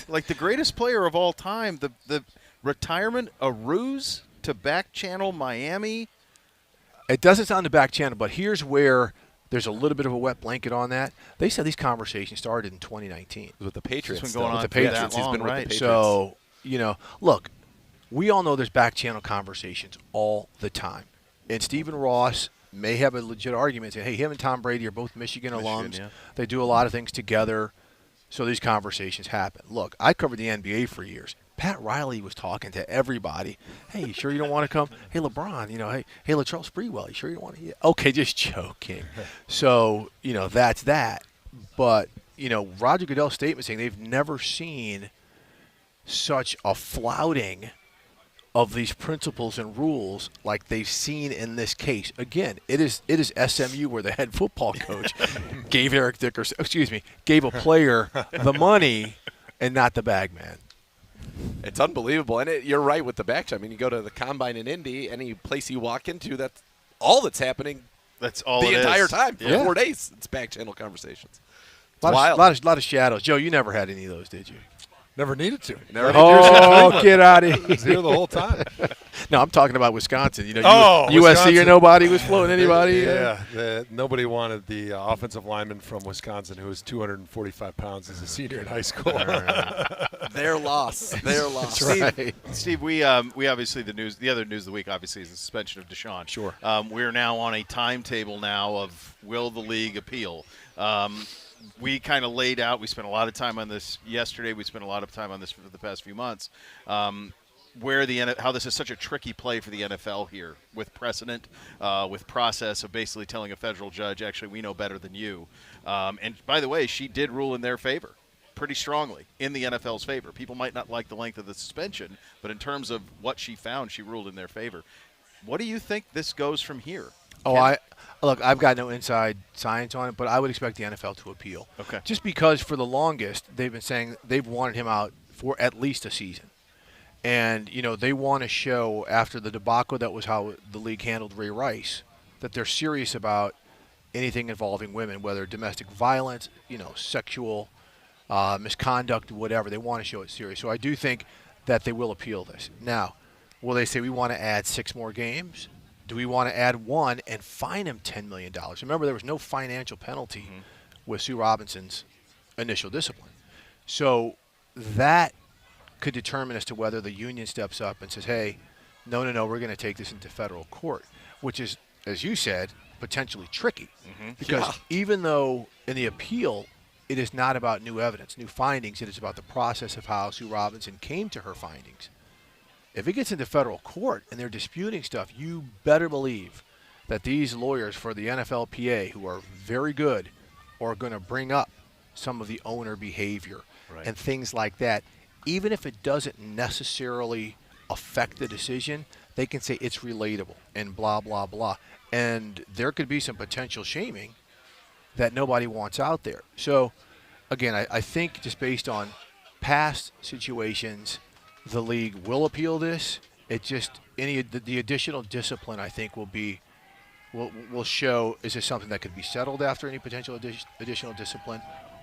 Speaker 3: Like the greatest player of all time, the retirement, a ruse to back channel Miami.
Speaker 14: It doesn't sound the back channel, but here's where there's a little bit of a wet blanket on that. They said these conversations started in 2019
Speaker 2: with the Patriots.
Speaker 3: It's been going on
Speaker 14: with the Patriots.
Speaker 3: that long,
Speaker 2: He's been with the
Speaker 3: right?
Speaker 2: Patriots.
Speaker 14: So, look, we all know there's back channel conversations all the time. And Stephen Ross may have a legit argument saying, hey, him and Tom Brady are both Michigan alums.
Speaker 3: Yeah.
Speaker 14: They do a lot of things together. So these conversations happen. Look, I covered the NBA for years. Pat Riley was talking to everybody. Hey, you sure you don't want to come? Hey, LeBron, hey, Latrell Sprewell, you sure you don't want to? Okay, just joking. So, that's that. But, Roger Goodell's statement saying they've never seen such a flouting of these principles and rules like they've seen in this case. Again, it is SMU where the head football coach gave gave a player the money and not the bag man.
Speaker 2: It's unbelievable. And you're right with the back. I mean, you go to the Combine in Indy, any place you walk into, that's all that's happening.
Speaker 3: That's all
Speaker 2: the
Speaker 3: it
Speaker 2: entire
Speaker 3: is.
Speaker 2: time for
Speaker 14: Yeah.
Speaker 2: 4 days. It's back channel conversations. It's
Speaker 14: A
Speaker 2: wild.
Speaker 14: lot of shadows. Joe, you never had any of those, did you?
Speaker 1: Never needed to.
Speaker 14: Oh, get out of here.
Speaker 1: I was here the whole time.
Speaker 14: No, I'm talking about Wisconsin.
Speaker 1: USC
Speaker 14: USC or nobody was floating anybody.
Speaker 1: Nobody wanted the offensive lineman from Wisconsin who was 245 pounds as a senior in high school.
Speaker 2: Their loss. Their loss.
Speaker 3: Steve, we obviously the other news of the week obviously is the suspension of Deshaun.
Speaker 14: Sure.
Speaker 3: We're now on a timetable now of will the league appeal. We kind of laid out. We spent a lot of time on this yesterday. We spent a lot of time on this for the past few months. How this is such a tricky play for the NFL here with precedent, with process of basically telling a federal judge, actually, we know better than you. And by the way, she did rule in their favor pretty strongly, in the NFL's favor. People might not like the length of the suspension, but in terms of what she found, she ruled in their favor. What do you think this goes from here?
Speaker 14: I've got no inside science on it, but I would expect the NFL to appeal.
Speaker 3: Okay.
Speaker 14: Just because for the longest they've been saying they've wanted him out for at least a season. And, they want to show after the debacle that was how the league handled Ray Rice that they're serious about anything involving women, whether domestic violence, sexual misconduct, whatever. They want to show it serious. So I do think that they will appeal this. Now, will they say we want to add 6 more games? Do we want to add 1 and fine him $10 million? Remember, there was no financial penalty with Sue Robinson's initial discipline. So that could determine as to whether the union steps up and says, hey, no, we're going to take this into federal court, which is, as you said, potentially tricky. Because even though in the appeal it is not about new evidence, new findings, it is about the process of how Sue Robinson came to her findings. If it gets into federal court and they're disputing stuff, you better believe that these lawyers for the NFLPA, who are very good, are going to bring up some of the owner behavior and things like that. Even if it doesn't necessarily affect the decision, they can say it's relatable and blah, blah, blah. And there could be some potential shaming that nobody wants out there. So, again, I think just based on past situations, the league will appeal this. It just the additional discipline I think will show, is this something that could be settled after any potential additional discipline,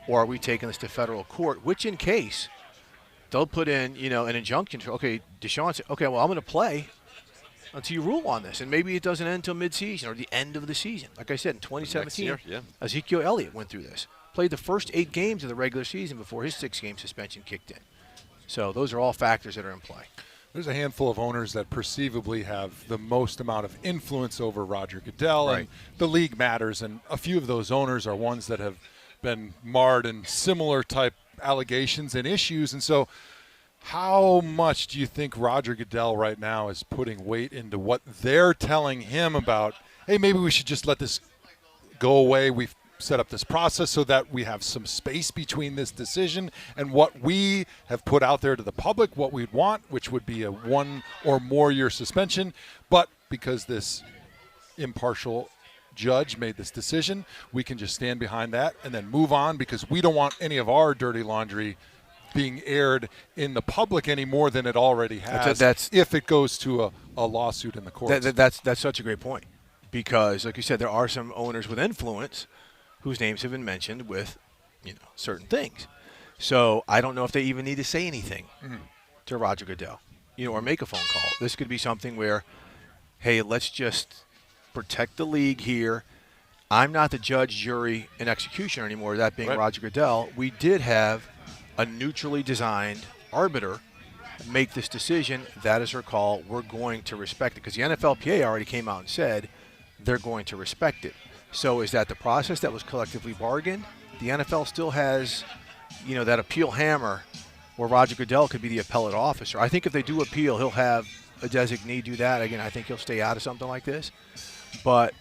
Speaker 14: or are we taking this to federal court? Which in case they'll put in an injunction for Deshaun said, okay, well I'm going to play until you rule on this, and maybe it doesn't end until midseason or the end of the season. Like I said, in 2017, Ezekiel Elliott went through this, played the first 8 games of the regular season before his 6-game suspension kicked in. So those are all factors that are in play.
Speaker 1: There's a handful of owners that perceivably have the most amount of influence over Roger Goodell, and the league matters. And a few of those owners are ones that have been marred in similar type allegations and issues. And so how much do you think Roger Goodell right now is putting weight into what they're telling him about, hey, maybe we should just let this go away. We've set up this process so that we have some space between this decision and what we have put out there to the public, what we'd want, which would be a 1 or more year suspension. But because this impartial judge made this decision, we can just stand behind that and then move on, because we don't want any of our dirty laundry being aired in the public any more than it already has.
Speaker 14: That's
Speaker 1: if it goes to a lawsuit in the courts.
Speaker 14: That's such a great point, because like you said, there are some owners with influence whose names have been mentioned with, certain things. So I don't know if they even need to say anything to Roger Goodell, or make a phone call. This could be something where, hey, let's just protect the league here. I'm not the judge, jury, and executioner anymore, that being Roger Goodell. We did have a neutrally designed arbiter make this decision. That is her call. We're going to respect it, because the NFLPA already came out and said they're going to respect it. So is that the process that was collectively bargained? The NFL still has, that appeal hammer where Roger Goodell could be the appellate officer. I think if they do appeal, he'll have a designee do that. Again, I think he'll stay out of something like this. But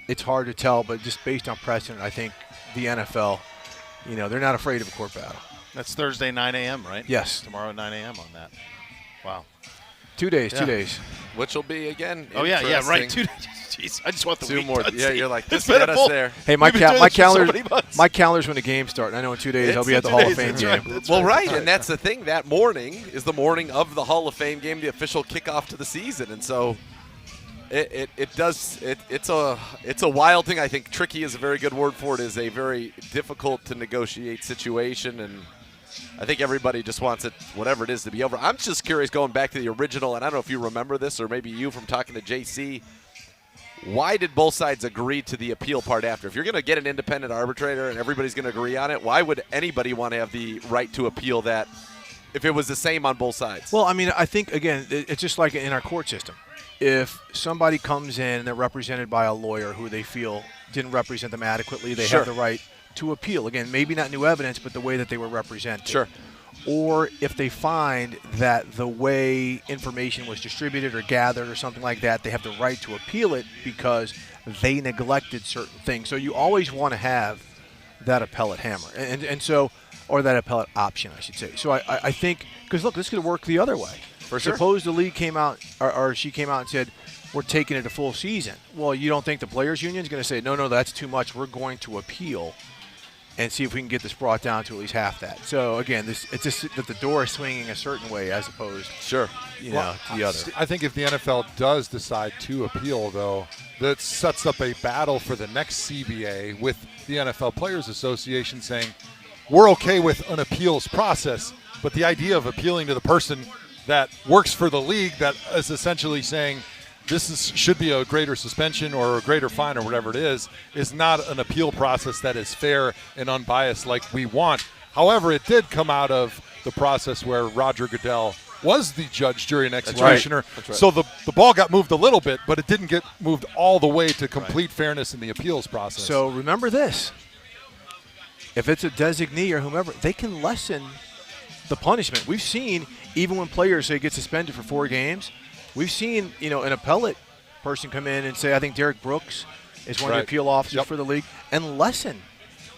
Speaker 14: it's hard to tell. But just based on precedent, I think the NFL, they're not afraid of a court battle.
Speaker 3: That's Thursday, 9 a.m., right?
Speaker 14: Yes.
Speaker 3: Tomorrow, 9 a.m. on that. Wow.
Speaker 14: 2 days, 2 days.
Speaker 2: Which will be, again,
Speaker 3: yeah, right. 2 days. Jeez, I just want the
Speaker 2: two
Speaker 3: week
Speaker 2: more.
Speaker 3: done.
Speaker 2: Yeah, you're like,
Speaker 3: It's
Speaker 2: just get us
Speaker 3: pitiful.
Speaker 2: there.
Speaker 14: Hey, my calendar's when the games start. I know in 2 days I'll be at the Hall of Fame game.
Speaker 2: Right, and that's the thing. That morning is the morning of the Hall of Fame game, the official kickoff to the season, and so it's a wild thing. I think tricky is a very good word for it. Is a very difficult to negotiate situation, and I think everybody just wants it, whatever it is, to be over. I'm just curious, going back to the original, and I don't know if you remember this, or maybe you from talking to JC. Why did both sides agree to the appeal part after? If you're going to get an independent arbitrator and everybody's going to agree on it, why would anybody want to have the right to appeal that if it was the same on both sides?
Speaker 14: Well, I mean, I think, again, it's just like in our court system. If somebody comes in and they're represented by a lawyer who they feel didn't represent them adequately, they have the right to appeal. Again, maybe not new evidence, but the way that they were represented.
Speaker 2: Sure.
Speaker 14: Or if they find that the way information was distributed or gathered or something like that, they have the right to appeal it because they neglected certain things. So you always want to have that appellate hammer, and so, or that appellate option, I should say. So I think, because look, this could work the other way.
Speaker 2: For sure.
Speaker 14: Suppose the league came out, or she came out and said, we're taking it a full season. Well, you don't think the players' union is going to say, no, that's too much, we're going to appeal and see if we can get this brought down to at least half that. So, again, it's just that the door is swinging a certain way as opposed to the other.
Speaker 1: I think if the NFL does decide to appeal, though, that sets up a battle for the next CBA with the NFL Players Association saying, we're okay with an appeals process, but the idea of appealing to the person that works for the league that is essentially saying, should be a greater suspension or a greater fine or whatever it is not an appeal process that is fair and unbiased like we want. However, it did come out of the process where Roger Goodell was the judge, jury, and executioner.
Speaker 2: That's right.
Speaker 1: So the ball got moved a little bit, but it didn't get moved all the way to complete fairness in the appeals process.
Speaker 14: So remember this. If it's a designee or whomever, they can lessen the punishment. We've seen, even when players, say, get suspended for 4 games, we've seen, an appellate person come in and say, I think Derek Brooks is one of the appeal officers for the league, and lessen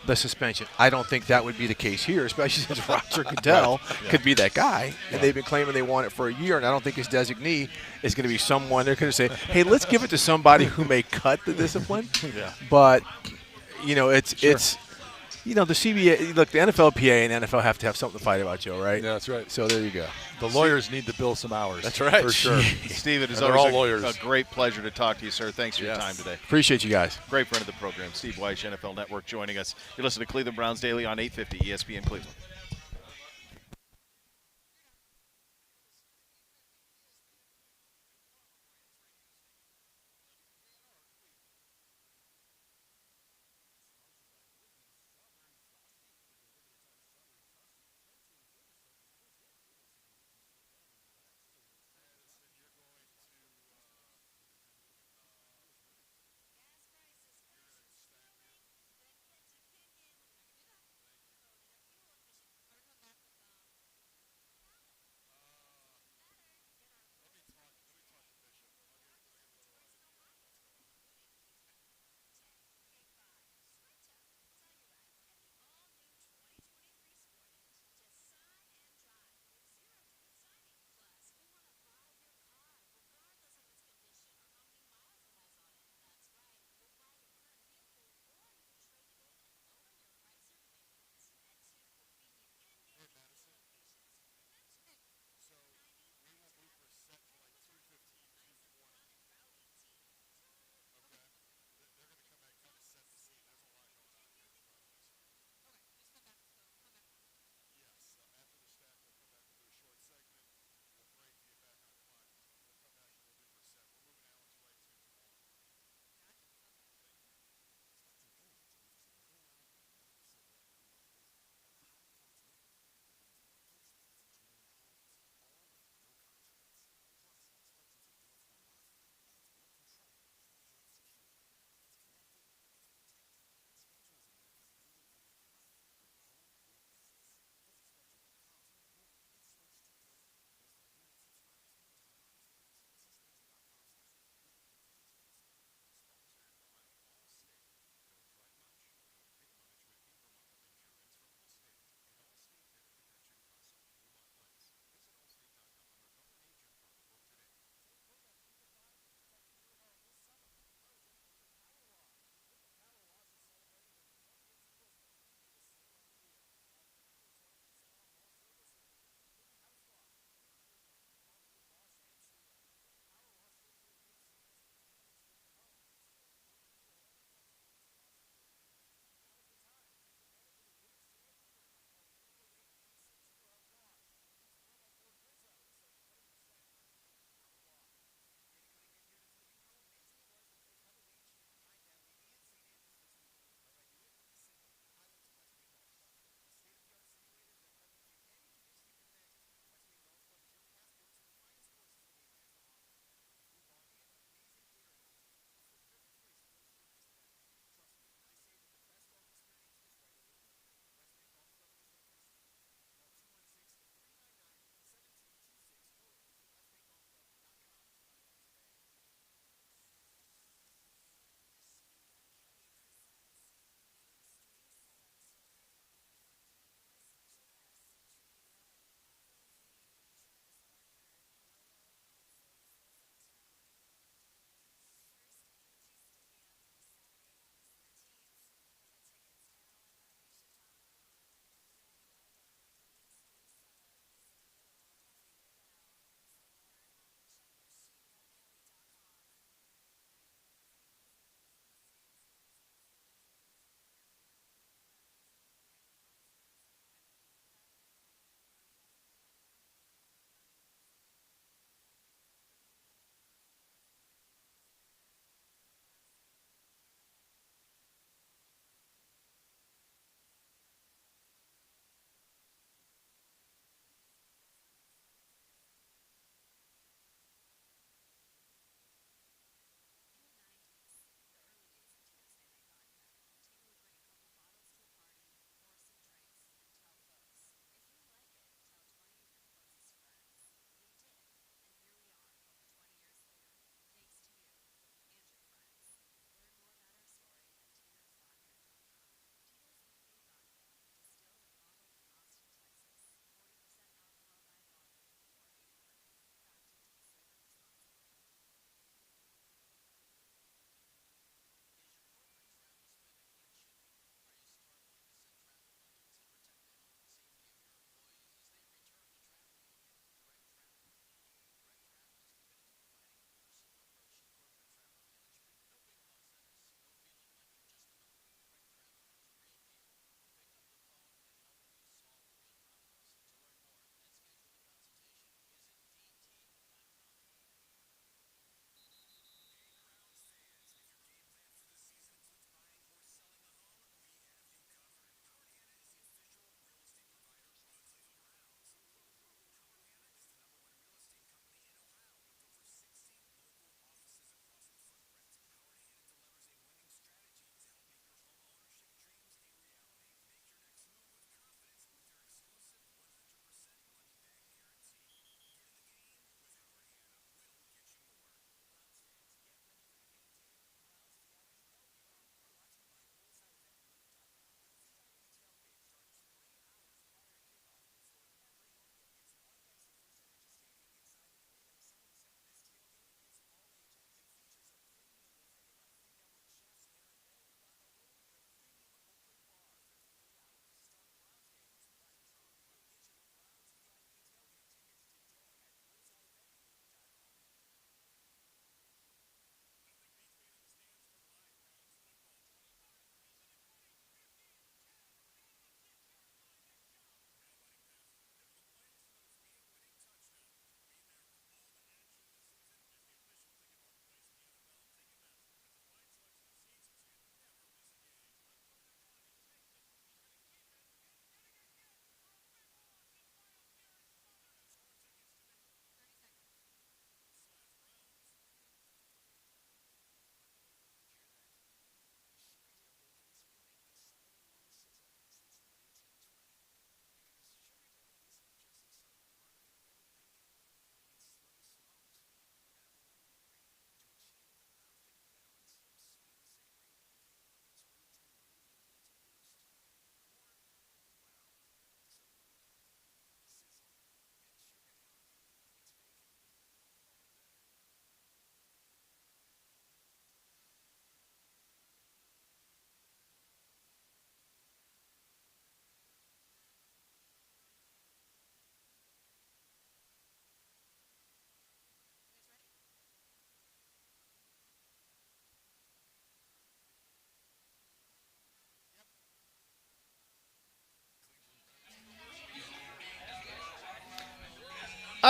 Speaker 14: the suspension. I don't think that would be the case here, especially since Roger Goodell could be that guy, and they've been claiming they want it for a year, and I don't think his designee is going to be someone they're going to say, hey, let's give it to somebody who may cut the discipline. But, it's the CBA, look, the NFLPA and NFL have to have something to fight about, Joe, right?
Speaker 1: Yeah, that's right.
Speaker 14: So there you go.
Speaker 1: The lawyers need to bill some hours.
Speaker 2: That's right.
Speaker 1: For sure.
Speaker 3: Steve, it is
Speaker 1: all
Speaker 3: always
Speaker 1: lawyers.
Speaker 3: a great pleasure to talk to you, sir. Thanks for your time today.
Speaker 14: Appreciate you guys.
Speaker 3: Great friend of the program, Steve Weish, NFL Network, joining us. You're listening to Cleveland Browns Daily on 850 ESPN Cleveland.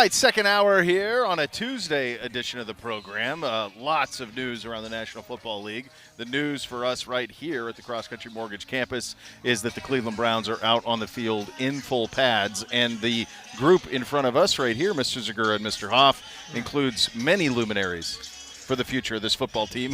Speaker 3: right, second hour here on a Tuesday edition of the program. Lots of news around the National Football League. The news for us right here at the Cross Country Mortgage Campus is that the Cleveland Browns are out on the field in full pads, and the group in front of us right here, Mr. Zagura and Mr. Hoff, includes many luminaries for the future of this football team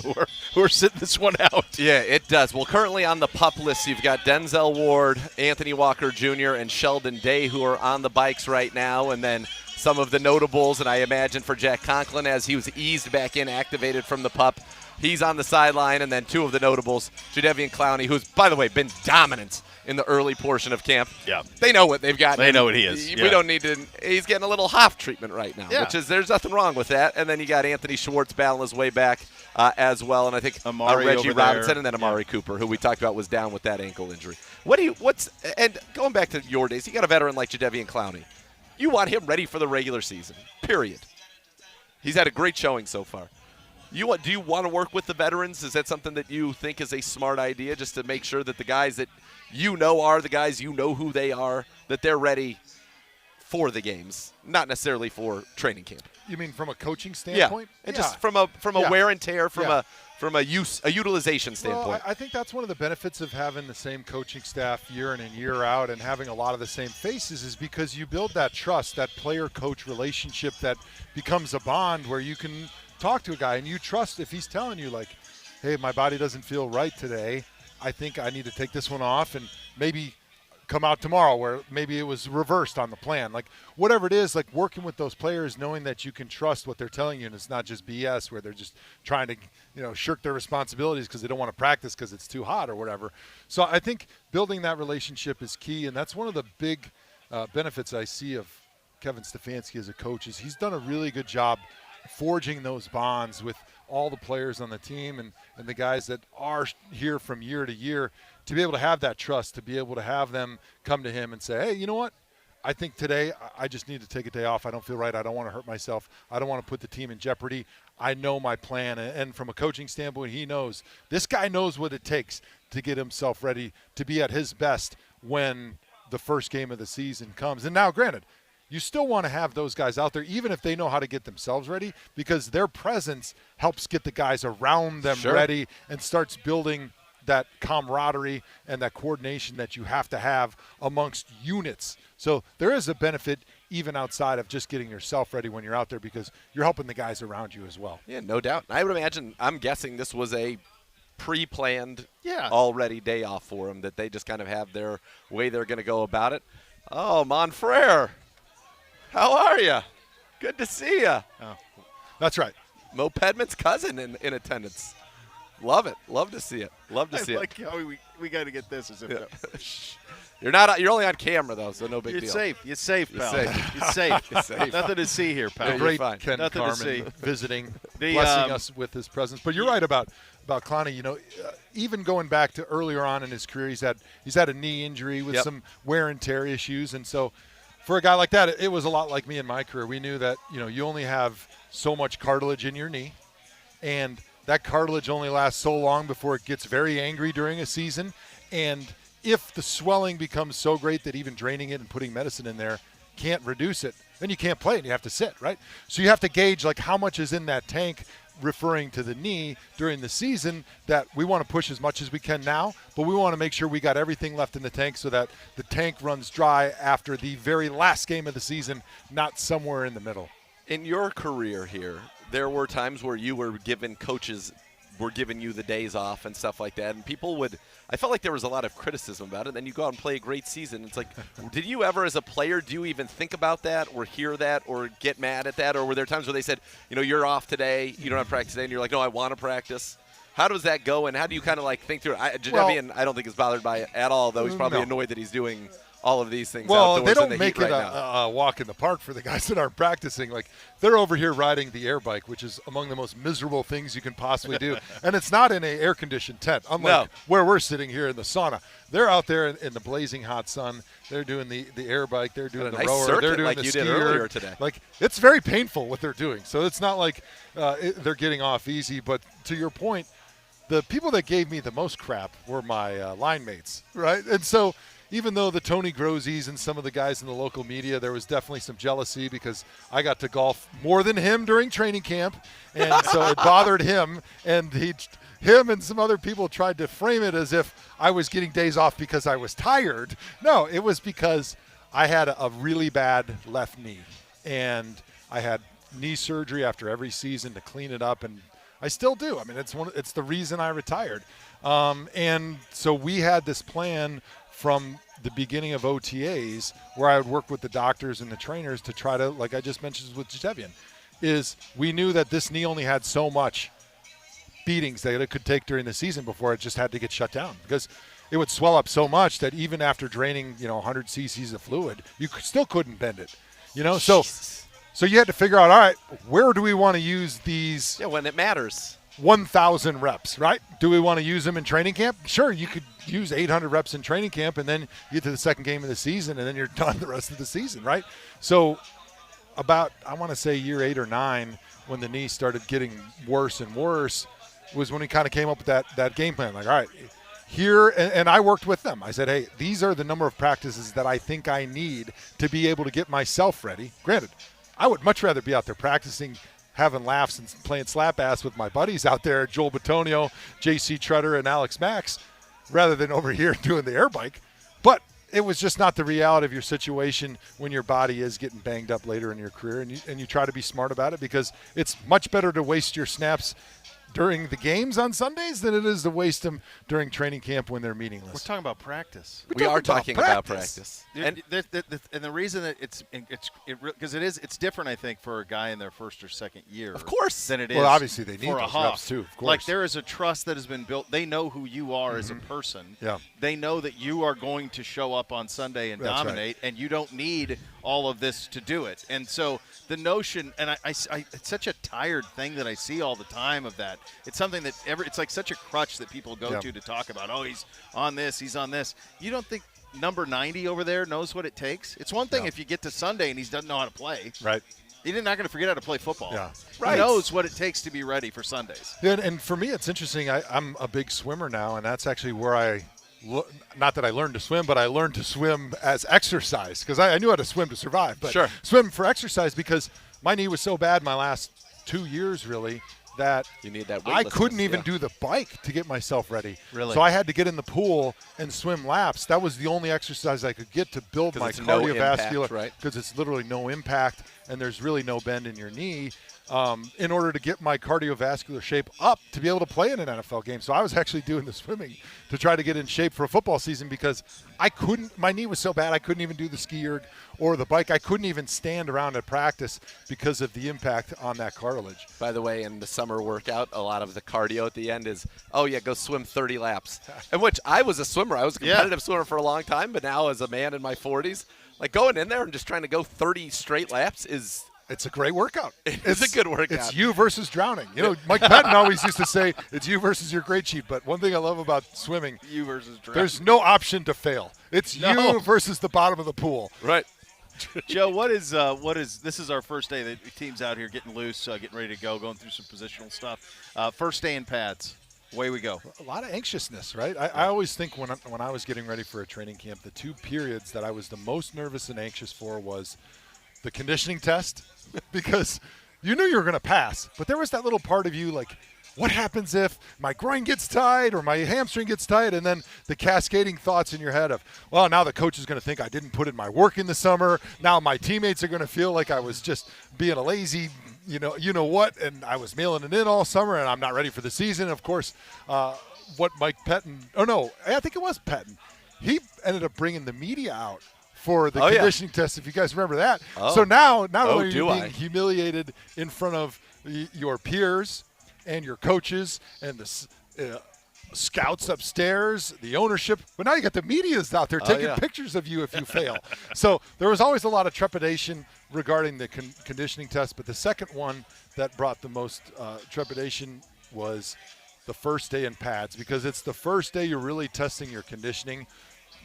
Speaker 3: who are sitting this one out.
Speaker 2: Yeah, it does. Well, currently on the PUP list, you've got Denzel Ward, Anthony Walker Jr., and Sheldon Day, who are on the bikes right now, and then some of the notables, and I imagine for Jack Conklin, as he was eased back in, activated from the PUP, he's on the sideline, and then two of the notables, Jadeveon Clowney, who's, by the way, been dominant in the early portion of camp.
Speaker 3: Yeah.
Speaker 2: They know what they've got.
Speaker 3: They know what he is.
Speaker 2: We don't need to. He's getting a little Hoff treatment right now,
Speaker 3: Yeah.
Speaker 2: which is, there's nothing wrong with that. And then you got Anthony Schwartz battling his way back as well. And I think
Speaker 3: Amari
Speaker 2: Reggie
Speaker 3: over
Speaker 2: Robinson
Speaker 3: there.
Speaker 2: and then Amari Cooper, who we talked about was down with that ankle injury. And going back to your days, you got a veteran like Jadeveon Clowney. You want him ready for the regular season, period. He's had a great showing so far. Do you want to work with the veterans? Is that something that you think is a smart idea, just to make sure that the guys that you know are the guys, you know who they are, that they're ready for the games, not necessarily for training camp?
Speaker 1: You mean from a coaching standpoint?
Speaker 2: Yeah, and just from a wear and tear, from a utilization standpoint.
Speaker 1: Well, I think that's one of the benefits of having the same coaching staff year in and year out and having a lot of the same faces, is because you build that trust, that player-coach relationship that becomes a bond where you can talk to a guy and you trust if he's telling you, like, hey, my body doesn't feel right today, I think I need to take this one off and maybe come out tomorrow, where maybe it was reversed on the plan. Like, whatever it is, like working with those players, knowing that you can trust what they're telling you, and it's not just BS where they're just trying to, shirk their responsibilities because they don't want to practice because it's too hot or whatever. So I think building that relationship is key, and that's one of the big benefits I see of Kevin Stefanski as a coach, is he's done a really good job forging those bonds with all the players on the team and the guys that are here from year to year, to be able to have that trust, to be able to have them come to him and say, hey, you know what? I think today I just need to take a day off. I don't feel right. I don't want to hurt myself. I don't want to put the team in jeopardy. I know my plan. And from a coaching standpoint, he knows. This guy knows what it takes to get himself ready to be at his best when the first game of the season comes. And now, granted, you still want to have those guys out there, even if they know how to get themselves ready, because their presence helps get the guys around them ready and starts building that camaraderie and that coordination that you have to have amongst units. So there is a benefit even outside of just getting yourself ready when you're out there, because you're helping the guys around you as well.
Speaker 2: Yeah, no doubt. I would imagine, I'm guessing this was a pre-planned, already day off for them, that they just kind of have their way they're going to go about it. Oh, Monfrere. How are you? Good to see you.
Speaker 1: Oh, that's right.
Speaker 2: Mo Pedman's cousin in attendance. Love it. Love to see it. Love to see
Speaker 3: it. How we got to get this as if
Speaker 2: You're not. You're only on camera though, so no big deal.
Speaker 3: You're safe, pal. You're safe.
Speaker 2: You're safe.
Speaker 3: Nothing to see here, pal.
Speaker 1: The great Ken
Speaker 3: Nothing
Speaker 1: Carmen
Speaker 3: to see.
Speaker 1: visiting, blessing us with his presence. But you're right about Clowney. Even going back to earlier on in his career, he's had a knee injury with some wear and tear issues, and so for a guy like that, it was a lot like me in my career. We knew that you only have so much cartilage in your knee, and that cartilage only lasts so long before it gets very angry during a season. And if the swelling becomes so great that even draining it and putting medicine in there can't reduce it, then you can't play and you have to sit, right? So you have to gauge like how much is in that tank, referring to the knee during the season, that we want to push as much as we can now, but we want to make sure we got everything left in the tank so that the tank runs dry after the very last game of the season, not somewhere in the middle.
Speaker 2: In your career here, there were times where coaches were giving you the days off and stuff like that, and I felt like there was a lot of criticism about it. Then you go out and play a great season. It's like, did you ever, as a player, do you even think about that or hear that or get mad at that? Or were there times where they said, you're off today, you don't have practice today, and you're like, no, I want to practice? How does that go, and how do you kind of like think through it? Jadeveon, I don't think is bothered by it at all, though he's probably annoyed that he's doing all of these things outdoors.
Speaker 1: They don't
Speaker 2: in the
Speaker 1: make
Speaker 2: heat
Speaker 1: it
Speaker 2: right
Speaker 1: a walk in the park for the guys that aren't practicing. Like, they're over here riding the air bike, which is among the most miserable things you can possibly do. And it's not in an air-conditioned tent, unlike where we're sitting here in the sauna. They're out there in the blazing hot sun. They're doing the air bike. They're doing the rower. They're doing
Speaker 2: like
Speaker 1: the
Speaker 2: you
Speaker 1: skier.
Speaker 2: did earlier today.
Speaker 1: Like, it's very painful what they're doing. So it's not like they're getting off easy. But to your point, the people that gave me the most crap were my line mates, right? And so even though the Tony Grozies and some of the guys in the local media, there was definitely some jealousy because I got to golf more than him during training camp, and so it bothered him. And him and some other people tried to frame it as if I was getting days off because I was tired. No, it was because I had a really bad left knee, and I had knee surgery after every season to clean it up, and I still do. I mean, it's the reason I retired. And so we had this plan from the beginning of OTAs where I would work with the doctors and the trainers to try to, like I just mentioned with Jadevian, is we knew that this knee only had so much beatings that it could take during the season before it just had to get shut down, because it would swell up so much that even after draining, 100 cc's of fluid, you still couldn't bend it, So you had to figure out, all right, where do we want to use these?
Speaker 2: Yeah, when it matters.
Speaker 1: 1,000 reps, right? Do we want to use them in training camp? Sure, you could use 800 reps in training camp, and then you get to the second game of the season, and then you're done the rest of the season, right? So about, I want to say year 8 or 9, when the knee started getting worse and worse, was when we kind of came up with that game plan. Like, all right, here, and I worked with them. I said, hey, these are the number of practices that I think I need to be able to get myself ready. Granted, I would much rather be out there practicing, having laughs and playing slap ass with my buddies out there, Joel Batonio, JC Tretter, and Alex Max, rather than over here doing the air bike. But it was just not the reality of your situation when your body is getting banged up later in your career, and you try to be smart about it, because it's much better to waste your snaps during the games on Sundays than it is to waste them during training camp when they're meaningless.
Speaker 3: We're talking about practice.
Speaker 2: We are talking about practice.
Speaker 3: And the reason that it's because it's different, I think, for a guy in their first or second year.
Speaker 2: Of course.
Speaker 3: Than it is.
Speaker 1: Well, obviously they need
Speaker 3: for a
Speaker 1: those
Speaker 3: Huff.
Speaker 1: reps too. Of course.
Speaker 3: Like, there is a trust that has been built. They know who you are as a person.
Speaker 1: Yeah.
Speaker 3: They know that you are going to show up on Sunday and
Speaker 1: That's
Speaker 3: dominate, and you don't need all of this to do it. And so the notion, and it's such a tired thing that I see all the time of that. It's something that it's like such a crutch that people go to talk about. Oh, he's on this, he's on this. You don't think number 90 over there knows what it takes? It's one thing if you get to Sunday and he doesn't know how to play.
Speaker 1: Right.
Speaker 3: He's not going to forget how to play football.
Speaker 1: Yeah.
Speaker 3: He knows what it takes to be ready for Sundays.
Speaker 1: Yeah, and for me, it's interesting. I'm a big swimmer now, and that's actually where not that I learned to swim, but I learned to swim as exercise, because I knew how to swim to survive, but swim for exercise, because my knee was so bad my last 2 years, really, that
Speaker 2: you need that
Speaker 1: I couldn't even do the bike to get myself ready.
Speaker 3: Really?
Speaker 1: So I had to get in the pool and swim laps. That was the only exercise I could get to build my cardiovascular, because it's literally no impact and there's really no bend in your knee, in order to get my cardiovascular shape up to be able to play in an NFL game. So I was actually doing the swimming to try to get in shape for a football season, because my knee was so bad I couldn't even do the ski erg or the bike. I couldn't even stand around at practice because of the impact on that cartilage.
Speaker 2: By the way, in the summer workout, a lot of the cardio at the end is, go swim 30 laps. And which I was a swimmer. I was a competitive swimmer for a long time, but now as a man in my 40s, like, going in there and just trying to go 30 straight laps
Speaker 1: it's a great workout.
Speaker 2: It's a good workout.
Speaker 1: It's you versus drowning. Mike Patton always used to say, it's you versus your great sheet. But one thing I love about swimming,
Speaker 3: you versus drowning.
Speaker 1: There's no option to fail. It's you versus the bottom of the pool.
Speaker 2: Right.
Speaker 3: Joe, what is this is our first day. The team's out here getting loose, getting ready to go, going through some positional stuff. First day in pads. Away we go.
Speaker 1: A lot of anxiousness, right? I always think when I was getting ready for a training camp, the 2 periods that I was the most nervous and anxious for was the conditioning test, because you knew you were going to pass, but there was that little part of you like, what happens if my groin gets tight or my hamstring gets tight? And then the cascading thoughts in your head of, well, now the coach is going to think I didn't put in my work in the summer. Now my teammates are going to feel like I was just being a lazy, you know what, and I was mailing it in all summer and I'm not ready for the season. Of course, what Mike Patton, I think it was Patton, he ended up bringing the media out for the conditioning test, if you guys remember that. So now, not only are you being humiliated in front of your peers and your coaches and the scouts upstairs, the ownership, but now you got the media's out there taking pictures of you if you fail. So there was always a lot of trepidation regarding the conditioning test, but the second one that brought the most trepidation was the first day in pads, because it's the first day you're really testing your conditioning.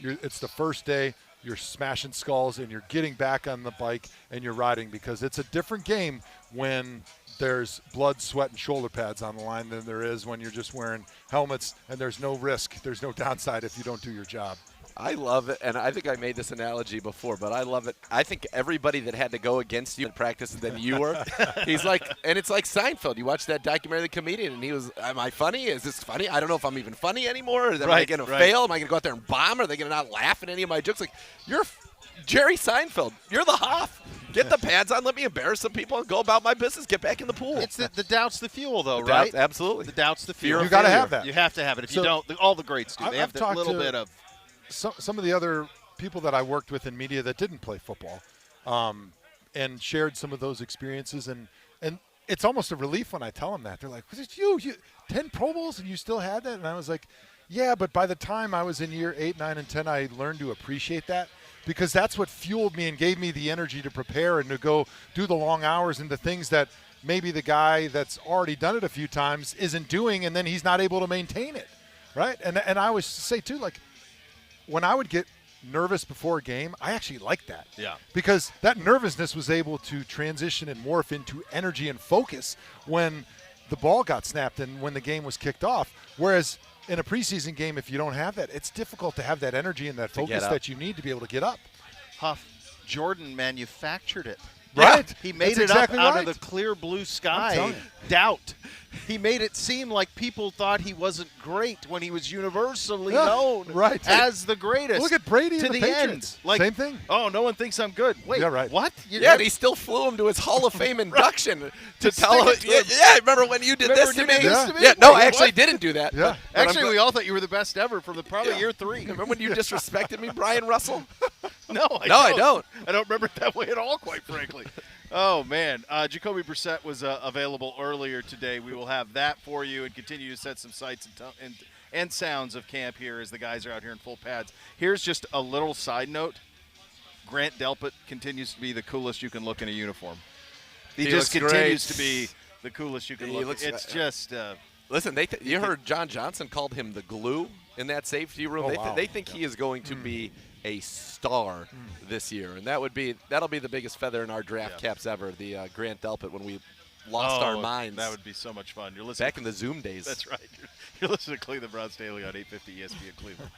Speaker 1: It's the first day you're smashing skulls and you're getting back on the bike and you're riding, because it's a different game when there's blood, sweat, and shoulder pads on the line than there is when you're just wearing helmets and there's no risk. There's no downside if you don't do your job.
Speaker 2: I love it, and I think I made this analogy before, but I love it. I think everybody that had to go against you in practice than you were, he's like, and it's like Seinfeld. You watch that dodocumentary, The Comedian, and he was, am I funny? Is this funny? I don't know if I'm even funny anymore. Am I going to fail? Am I going to go out there and bomb? Are they going to not laugh at any of my jokes? Like, you're Jerry Seinfeld. You're the Hoff. Get the pads on. Let me embarrass some people and go about my business. Get back in the pool.
Speaker 3: It's the doubt's the fuel, though,
Speaker 2: The
Speaker 3: right?
Speaker 2: doubt, absolutely.
Speaker 3: The doubt's the fuel.
Speaker 1: You got to have that.
Speaker 3: You have to have it. If
Speaker 1: So,
Speaker 3: you don't, all the greats do. They have
Speaker 1: I've
Speaker 3: that
Speaker 1: talked
Speaker 3: little
Speaker 1: to
Speaker 3: bit of.
Speaker 1: Some of the other people that I worked with in media that didn't play football, and shared some of those experiences, and it's almost a relief when I tell them that. They're like, "Was it you 10 Pro Bowls and you still had that?" And I was like, "Yeah, but by the time I was in year 8, 9, and 10, I learned to appreciate that, because that's what fueled me and gave me the energy to prepare and to go do the long hours and the things that maybe the guy that's already done it a few times isn't doing, and then he's not able to maintain it, right?" And I always say too, like, when I would get nervous before a game, I actually liked that.
Speaker 3: Yeah.
Speaker 1: Because that nervousness was able to transition and morph into energy and focus when the ball got snapped and when the game was kicked off. Whereas in a preseason game, if you don't have that, it's difficult to have that energy and that focus that you need to be able to get up.
Speaker 3: Huff, Jordan manufactured it.
Speaker 1: Right.
Speaker 3: He made
Speaker 1: That's
Speaker 3: it
Speaker 1: exactly
Speaker 3: up out
Speaker 1: right.
Speaker 3: of the clear blue
Speaker 1: I'm
Speaker 3: sky.
Speaker 1: telling you.
Speaker 3: Doubt. He made it seem like people thought he wasn't great when he was universally
Speaker 1: Yeah,
Speaker 3: known
Speaker 1: right.
Speaker 3: as the greatest.
Speaker 1: Look at Brady
Speaker 3: to
Speaker 1: and the
Speaker 3: the
Speaker 1: Patriots.
Speaker 3: end. Like,
Speaker 1: Same thing.
Speaker 3: Oh, no one thinks I'm good. Wait,
Speaker 1: Yeah, right.
Speaker 3: what?
Speaker 2: Yeah, and he still flew him to his Hall of Fame induction to tell him.
Speaker 3: stick it to him.
Speaker 2: Yeah, remember when you did
Speaker 3: Remember
Speaker 2: this to
Speaker 3: when
Speaker 2: me?
Speaker 3: you did this to me?
Speaker 2: Yeah, no,
Speaker 3: Wait,
Speaker 2: I actually
Speaker 3: what?
Speaker 2: didn't do that.
Speaker 1: Yeah.
Speaker 2: But I'm
Speaker 3: Actually,
Speaker 2: glad-
Speaker 3: we all thought you were the best ever from probably year 3.
Speaker 2: Remember when you disrespected me, Brian Russell?
Speaker 3: No,
Speaker 2: I don't.
Speaker 3: I don't remember it that way at all, quite frankly. Oh, man. Jacoby Brissett was available earlier today. We will have that for you and continue to set some sights and sounds of camp here as the guys are out here in full pads. Here's just a little side note. Grant Delpit continues to be the coolest you can look in a uniform. He just
Speaker 2: looks
Speaker 3: continues
Speaker 2: great.
Speaker 3: to be the coolest you can
Speaker 2: He
Speaker 3: look.
Speaker 2: looks-
Speaker 3: It's just
Speaker 2: Listen, you heard John Johnson called him the glue in that safety room.
Speaker 1: Oh, wow.
Speaker 2: They think he is going to be a star this year, and that'll be the biggest feather in our draft caps ever. The Grant Delpit when we lost our minds.
Speaker 3: That would be so much fun. You're listening
Speaker 2: back in the Zoom days.
Speaker 3: That's right. You're listening to Cleveland Browns Daily on 850 ESPN Cleveland.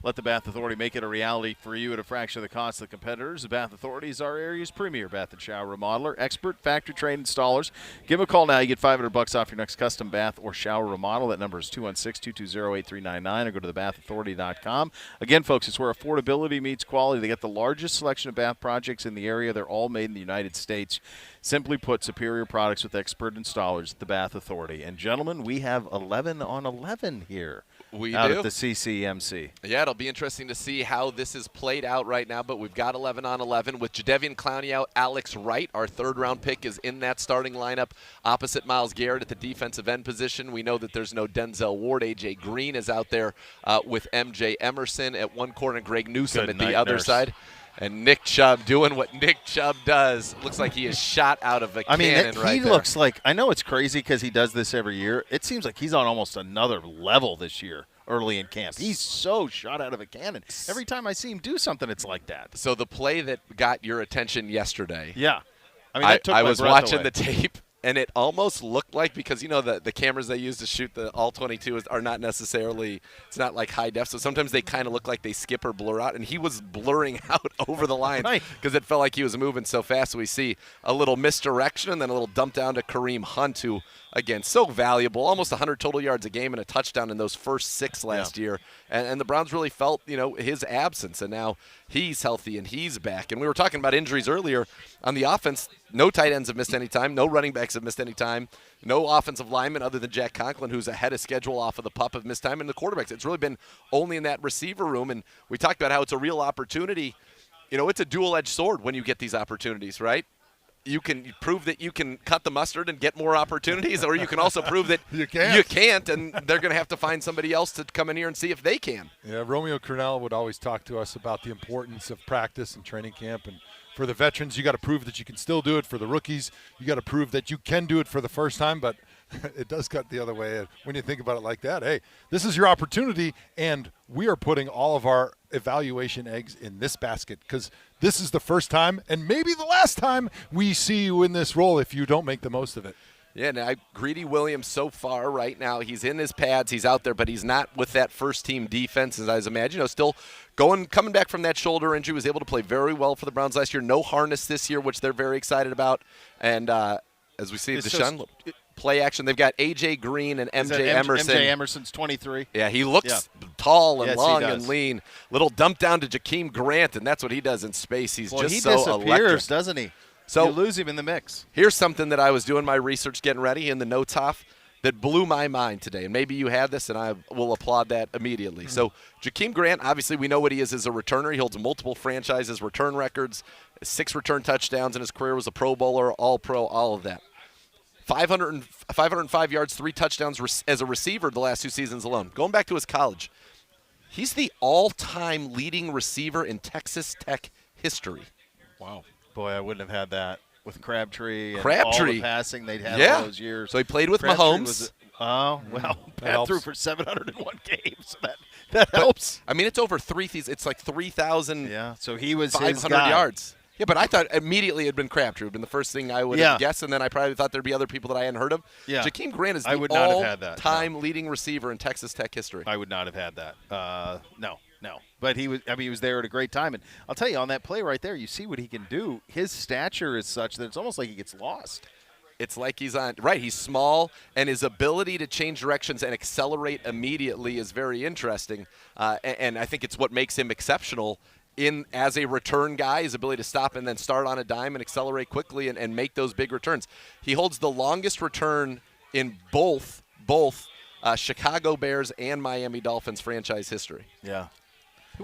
Speaker 3: Let the Bath Authority make it a reality for you at a fraction of the cost of the competitors. The Bath Authority is our area's premier bath and shower remodeler, expert factory-trained installers. Give them a call now. You get $500 off your next custom bath or shower remodel. That number is 216-220-8399, or go to thebathauthority.com. Again, folks, it's where affordability meets quality. They get the largest selection of bath projects in the area. They're all made in the United States. Simply put, superior products with expert installers at the Bath Authority. And, gentlemen, we have 11 on 11 here.
Speaker 2: We
Speaker 3: out
Speaker 2: do.
Speaker 3: at the CCMC.
Speaker 2: Yeah, it'll be interesting to see how this is played out right now, but we've got 11 on 11 with Jadeveon Clowney out. Alex Wright, our third-round pick, is in that starting lineup opposite Myles Garrett at the defensive end position. We know that there's no Denzel Ward. A.J. Green is out there with M.J. Emerson at one corner, Greg Newsome at the other side. And Nick Chubb doing what Nick Chubb does. Looks like he is shot out of a cannon right
Speaker 3: he
Speaker 2: there.
Speaker 3: looks like, I know it's crazy because he does this every year. It seems like he's on almost another level this year early in camp. He's so shot out of a cannon. Every time I see him do something, it's like that.
Speaker 2: So the play that got your attention yesterday.
Speaker 3: Yeah. I mean, that took
Speaker 2: I
Speaker 3: my
Speaker 2: was
Speaker 3: breath
Speaker 2: watching
Speaker 3: away.
Speaker 2: the tape. And it almost looked like, because, you know, the cameras they use to shoot the All-22 are not necessarily, it's not like high def. So sometimes they kind of look like they skip or blur out. And he was blurring out over the line because it felt like he was moving so fast. So we see a little misdirection and then a little dump down to Kareem Hunt, who, again, so valuable, almost 100 total yards a game and a touchdown in those first 6 last year. And the Browns really felt, you know, his absence. And now he's healthy and he's back. And we were talking about injuries earlier on the offense. No tight ends have missed any time. No running backs have missed any time. No offensive linemen other than Jack Conklin, who's ahead of schedule off of the pup, have missed time. And the quarterbacks, it's really been only in that receiver room. And we talked about how it's a real opportunity. You know, it's a dual-edged sword when you get these opportunities, right? You can prove that you can cut the mustard and get more opportunities, or you can also prove that you can't, and they're going to have to find somebody else to come in here and see if they can.
Speaker 1: Yeah, Romeo Crennel would always talk to us about the importance of practice and training camp. And for the veterans, you got to prove that you can still do it. For the rookies, you got to prove that you can do it for the first time. But it does cut the other way when you think about it like that. Hey, this is your opportunity, and we are putting all of our evaluation eggs in this basket because this is the first time and maybe the last time we see you in this role if you don't make the most of it.
Speaker 2: Yeah, now Greedy Williams so far right now, he's in his pads, he's out there, but he's not with that first-team defense, as I imagine. You know, still coming back from that shoulder injury, was able to play very well for the Browns last year. No harness this year, which they're very excited about. And as we see, Deshaun play action. They've got A.J. Green and M.J. Emerson.
Speaker 3: M.J. Emerson's 23.
Speaker 2: Yeah, he looks tall and
Speaker 3: Yes,
Speaker 2: long and lean. Little dump down to Jakeem Grant, and that's what he does in space. He's just so electric.
Speaker 3: He disappears, doesn't he?
Speaker 2: So
Speaker 3: you lose him in the mix.
Speaker 2: Here's something that I was doing my research, getting ready in the notes off, that blew my mind today. And maybe you had this, and I will applaud that immediately. So Jakeem Grant, obviously we know what he is as a returner. He holds multiple franchises return records, 6 return touchdowns in his career, was a Pro Bowler, All-Pro, all of that. 505 yards, 3 touchdowns as a receiver the last 2 seasons alone. Going back to his college, he's the all-time leading receiver in Texas Tech history.
Speaker 3: Wow. Boy, I wouldn't have had that with Crabtree and all the passing they'd had all those years.
Speaker 2: So he played with
Speaker 3: Crabtree
Speaker 2: Mahomes.
Speaker 3: Pat threw for 701 games. So that helps.
Speaker 2: I mean, it's over 3,000. It's like 3,000.
Speaker 3: Yeah. So he was
Speaker 2: 500 yards. Yeah, but I thought immediately it had been Crabtree. It would have been the first thing I would have guessed, and then I probably thought there'd be other people that I hadn't heard of.
Speaker 3: Yeah.
Speaker 2: Jakeem Grant is the all-time leading receiver in Texas Tech history.
Speaker 3: I would not have had that. No. But he was there at a great time. And I'll tell you, on that play right there, you see what he can do. His stature is such that it's almost like he gets lost.
Speaker 2: It's like he's he's small, and his ability to change directions and accelerate immediately is very interesting. And I think it's what makes him exceptional as a return guy, his ability to stop and then start on a dime and accelerate quickly and make those big returns. He holds the longest return in both Chicago Bears and Miami Dolphins franchise history.
Speaker 3: Yeah.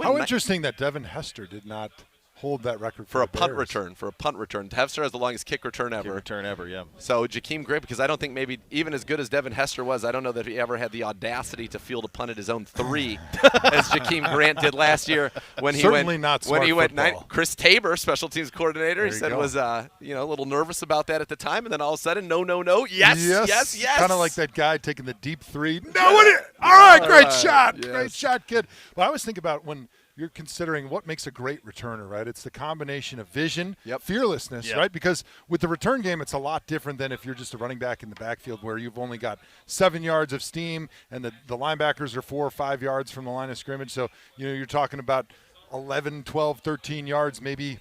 Speaker 1: How interesting that Devin Hester did not hold that record
Speaker 2: for a punt
Speaker 1: Bears.
Speaker 2: return. Hester has the longest kick return ever.
Speaker 3: Yeah.
Speaker 2: So Jakeem Grant, because I don't think maybe even as good as Devin Hester was, I don't know that he ever had the audacity to field a punt at his own 3 as Jakeem Grant did last year when he went 9. Chris Tabor, special teams coordinator, he said was a little nervous about that at the time, and then all of a sudden, no, yes.
Speaker 1: Kind of like that guy taking the deep 3. No, all right, great shot, great shot, kid. Well, I always think about when you're considering what makes a great returner, right? It's the combination of vision,
Speaker 2: Yep.
Speaker 1: fearlessness,
Speaker 3: Yep.
Speaker 1: right? Because with the return game, it's a lot different than if you're just a running back in the backfield where you've only got 7 yards of steam and the linebackers are 4 or 5 yards from the line of scrimmage. So, you're talking about 11, 12, 13 yards, maybe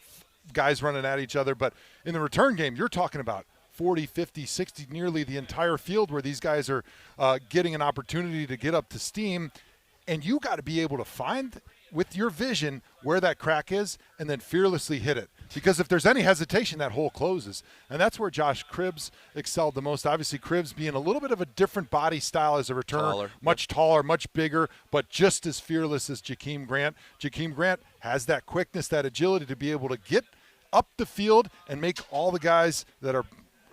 Speaker 1: guys running at each other. But in the return game, you're talking about 40, 50, 60, nearly the entire field where these guys are getting an opportunity to get up to steam. And you got to be able to find with your vision where that crack is and then fearlessly hit it. Because if there's any hesitation, that hole closes. And that's where Josh Cribbs excelled the most. Obviously, Cribbs being a little bit of a different body style as a returner. Much taller, much bigger, but just as fearless as Jakeem Grant. Jakeem Grant has that quickness, that agility to be able to get up the field and make all the guys that are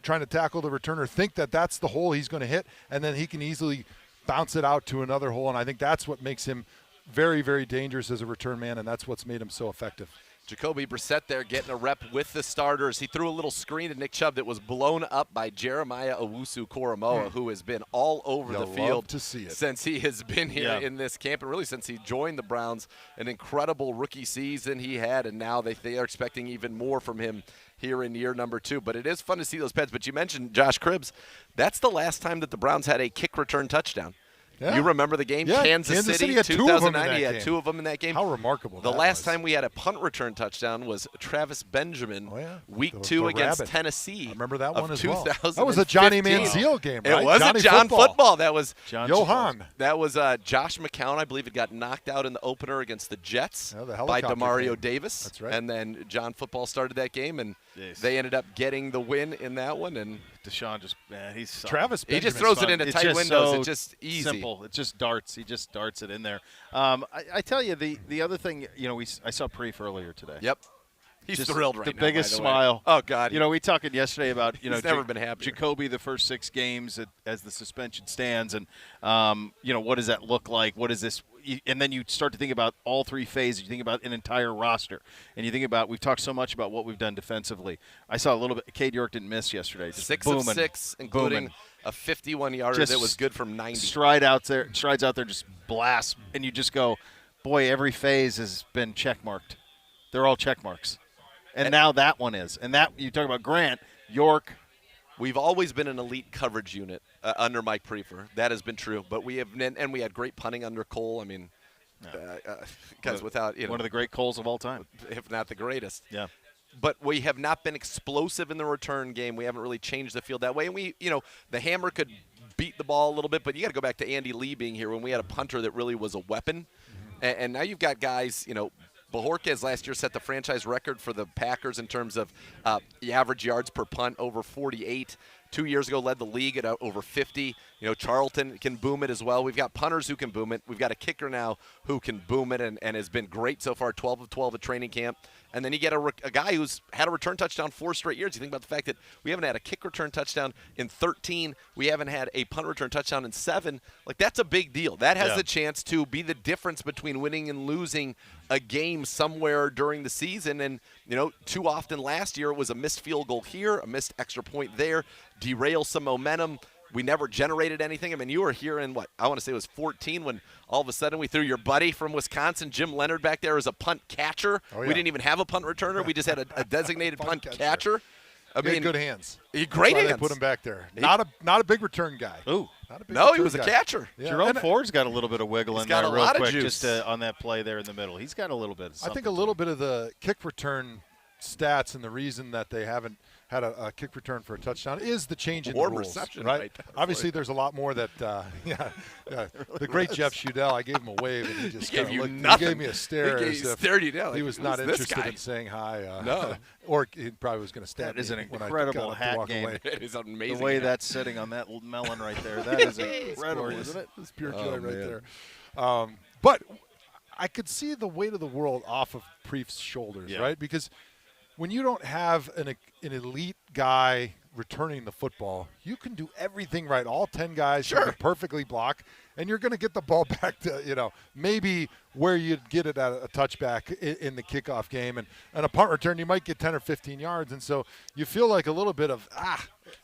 Speaker 1: trying to tackle the returner think that that's the hole he's going to hit, and then he can easily bounce it out to another hole. And I think that's what makes him very, very dangerous as a return man, and that's what's made him so effective.
Speaker 2: Jacoby Brissett there getting a rep with the starters. He threw a little screen to Nick Chubb that was blown up by Jeremiah Owusu-Koramoah, who has been all over the field
Speaker 1: to see it.
Speaker 2: since he has been here in this camp, and really since he joined the Browns. An incredible rookie season he had, and now they are expecting even more from him here in year number 2. But it is fun to see those pads. But you mentioned Josh Cribbs. That's the last time that the Browns had a kick return touchdown.
Speaker 1: Yeah.
Speaker 2: You remember the game?
Speaker 1: Yeah,
Speaker 2: Kansas City,
Speaker 1: had
Speaker 2: 2009. He had 2 of them in that game.
Speaker 1: How remarkable
Speaker 2: The
Speaker 1: that
Speaker 2: last
Speaker 1: was.
Speaker 2: time we had a punt return touchdown was Travis Benjamin, week
Speaker 1: The
Speaker 2: 2 against
Speaker 1: Rabbit.
Speaker 2: Tennessee.
Speaker 1: I remember that one as well.
Speaker 2: 2015.
Speaker 1: That was a Johnny Manziel game, right?
Speaker 2: It was
Speaker 1: Johnny
Speaker 2: a John football. That was
Speaker 1: Johan.
Speaker 2: That was Josh McCown, I believe, it got knocked out in the opener against the Jets
Speaker 1: the
Speaker 2: by
Speaker 1: helicopter
Speaker 2: Demario
Speaker 1: game.
Speaker 2: Davis.
Speaker 1: That's right.
Speaker 2: And then John football started that game, and they ended up getting the win in that one. And
Speaker 3: Deshaun just, he's
Speaker 1: Travis
Speaker 2: he just
Speaker 1: Benjamin's
Speaker 2: throws
Speaker 1: fun.
Speaker 2: it into
Speaker 3: It's
Speaker 2: tight
Speaker 3: just
Speaker 2: windows.
Speaker 3: so
Speaker 2: It's just easy.
Speaker 3: Simple. It just darts. He just darts it in there. I tell you, the other thing, I saw Preef earlier today.
Speaker 2: Yep. He's
Speaker 3: Just
Speaker 2: thrilled right
Speaker 3: the
Speaker 2: now,
Speaker 3: biggest
Speaker 2: by the way.
Speaker 3: smile.
Speaker 2: Oh, God.
Speaker 3: We talking yesterday about
Speaker 2: He's never been happier.
Speaker 3: Jacoby the first 6 games as the suspension stands, and what does that look like? What is this? And then you start to think about all 3 phases. You think about an entire roster, and you think about we've talked so much about what we've done defensively. I saw a little bit. Cade York didn't miss yesterday. Just
Speaker 2: 6
Speaker 3: booming,
Speaker 2: of 6, including
Speaker 3: booming.
Speaker 2: a 51-yarder that was good from 90.
Speaker 3: Strides out there, just blast, and you just go, boy, every phase has been checkmarked. They're all check marks. And now that one is. And that you talk about Grant, York.
Speaker 2: We've always been an elite coverage unit under Mike Prefer. That has been true. But we had great punting under Cole. I mean, guys, without
Speaker 3: one of the great Coles of all time,
Speaker 2: if not the greatest.
Speaker 3: Yeah.
Speaker 2: But we have not been explosive in the return game. We haven't really changed the field that way. And the hammer could beat the ball a little bit, but you got to go back to Andy Lee being here when we had a punter that really was a weapon. And now you've got guys, Bajorquez last year set the franchise record for the Packers in terms of the average yards per punt, over 48. 2 years ago led the league at over 50. Charlton can boom it as well. We've got punters who can boom it. We've got a kicker now who can boom it and has been great so far, 12 of 12 at training camp. And then you get a guy who's had a return touchdown 4 straight years. You think about the fact that we haven't had a kick return touchdown in 13. We haven't had a punt return touchdown in 7. Like, that's a big deal. That has the chance to be the difference between winning and losing a game somewhere during the season. And, too often last year it was a missed field goal here, a missed extra point there, derail some momentum. We never generated anything. I mean, you were here in I want to say it was 14 when all of a sudden we threw your buddy from Wisconsin, Jim Leonard, back there as a punt catcher.
Speaker 1: Oh, yeah.
Speaker 2: We didn't even have a punt returner. We just had a designated punt catcher. I
Speaker 1: He
Speaker 2: mean,
Speaker 1: had good hands.
Speaker 2: Great
Speaker 1: That's why
Speaker 2: hands.
Speaker 1: They put him back there. Not a big return guy.
Speaker 3: Ooh.
Speaker 2: No, he was a catcher.
Speaker 1: Yeah.
Speaker 3: Jerome
Speaker 1: And
Speaker 3: Ford's got a little bit of wiggle in
Speaker 2: got
Speaker 3: there
Speaker 2: a
Speaker 3: real
Speaker 2: lot of
Speaker 3: quick,
Speaker 2: juice.
Speaker 3: just on that play there in the middle. He's got a little bit of something.
Speaker 1: I think a little bit of the kick return stats and the reason that they haven't had a kick return for a touchdown is the change in the
Speaker 2: Warm
Speaker 1: rules,
Speaker 2: reception,
Speaker 1: right?
Speaker 2: right?
Speaker 1: Obviously, there's a lot more that, the great Jeff Shudell, I gave him a wave and he just
Speaker 2: He gave
Speaker 1: kinda
Speaker 2: you
Speaker 1: looked, he
Speaker 2: nothing.
Speaker 1: gave me a stare
Speaker 2: He
Speaker 1: as if
Speaker 2: stared you down
Speaker 1: he
Speaker 2: like,
Speaker 1: was
Speaker 2: "Who's
Speaker 1: not
Speaker 2: this
Speaker 1: interested
Speaker 2: guy?"
Speaker 1: in saying hi.
Speaker 2: No.
Speaker 1: Or he probably was going to stab
Speaker 3: That is
Speaker 1: me
Speaker 3: an
Speaker 1: when I
Speaker 3: incredible
Speaker 1: got up to
Speaker 3: hat
Speaker 1: walk
Speaker 3: game.
Speaker 1: away.
Speaker 2: It is amazing.
Speaker 3: The way
Speaker 2: hat.
Speaker 3: that's sitting on that melon right there, that is incredible,
Speaker 1: glorious.
Speaker 3: isn't it?
Speaker 1: It's pure
Speaker 2: Oh,
Speaker 1: joy right
Speaker 2: man.
Speaker 1: there. But I could see the weight of the world off of Preef's shoulders, right? Because when you don't have an elite guy returning the football, you can do everything right. All 10 guys can perfectly block, and you're going to get the ball back to, maybe where you'd get it at a touchback in the kickoff game. And a punt return, you might get 10 or 15 yards. And so you feel like a little bit of,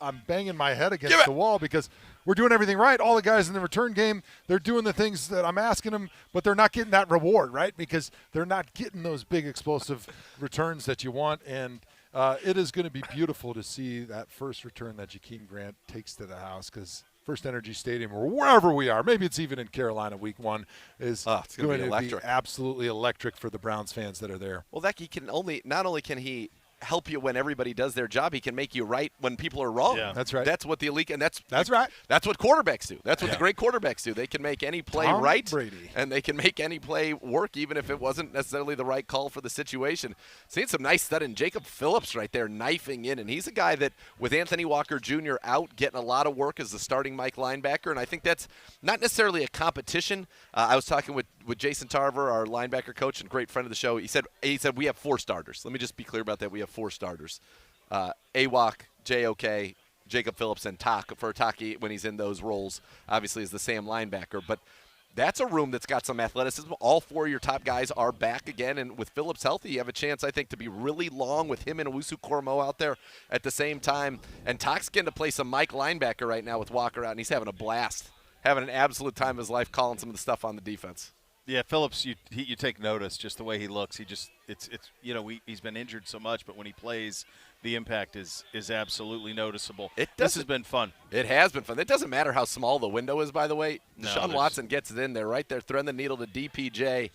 Speaker 1: I'm banging my head against the wall because we're doing everything right. All the guys in the return game, they're doing the things that I'm asking them, but they're not getting that reward, right? Because they're not getting those big explosive returns that you want. And it is going to be beautiful to see that first return that Jakeem Grant takes to the house, because First Energy Stadium or wherever we are, maybe it's even in Carolina week 1, is
Speaker 2: it's going to be
Speaker 1: absolutely electric for the Browns fans that are there.
Speaker 2: Well, that he can not only can he help you when everybody does their job, he can make you right when people are wrong.
Speaker 1: Yeah, that's right.
Speaker 2: That's what the elite, and that's
Speaker 1: right.
Speaker 2: That's what quarterbacks do. That's what the great quarterbacks do. They can make any play
Speaker 1: Tom
Speaker 2: right,
Speaker 1: Brady.
Speaker 2: and they can make any play work, even if it wasn't necessarily the right call for the situation. Seeing some nice stuff Jacob Phillips right there knifing in, and he's a guy that with Anthony Walker Jr. out, getting a lot of work as the starting Mike linebacker, and I think that's not necessarily a competition. I was talking with Jason Tarver, our linebacker coach and great friend of the show. He said we have 4 starters. Let me just be clear about that. We have 4 starters. Awok, JOK, Jacob Phillips, and Taki when he's in those roles, obviously is the Sam linebacker. But that's a room that's got some athleticism. All 4 of your top guys are back again, and with Phillips healthy, you have a chance, I think, to be really long with him and Owusu Cormo out there at the same time. And Tak's getting to play some Mike linebacker right now with Walker out, and he's having a blast, having an absolute time of his life calling some of the stuff on the defense.
Speaker 3: Yeah, Phillips, you take notice just the way he looks. It's he's been injured so much, but when he plays, the impact is absolutely noticeable. This has been fun.
Speaker 2: It has been fun. It doesn't matter how small the window is, by the way. Deshaun Watson gets it in there right there, threading the needle to DPJ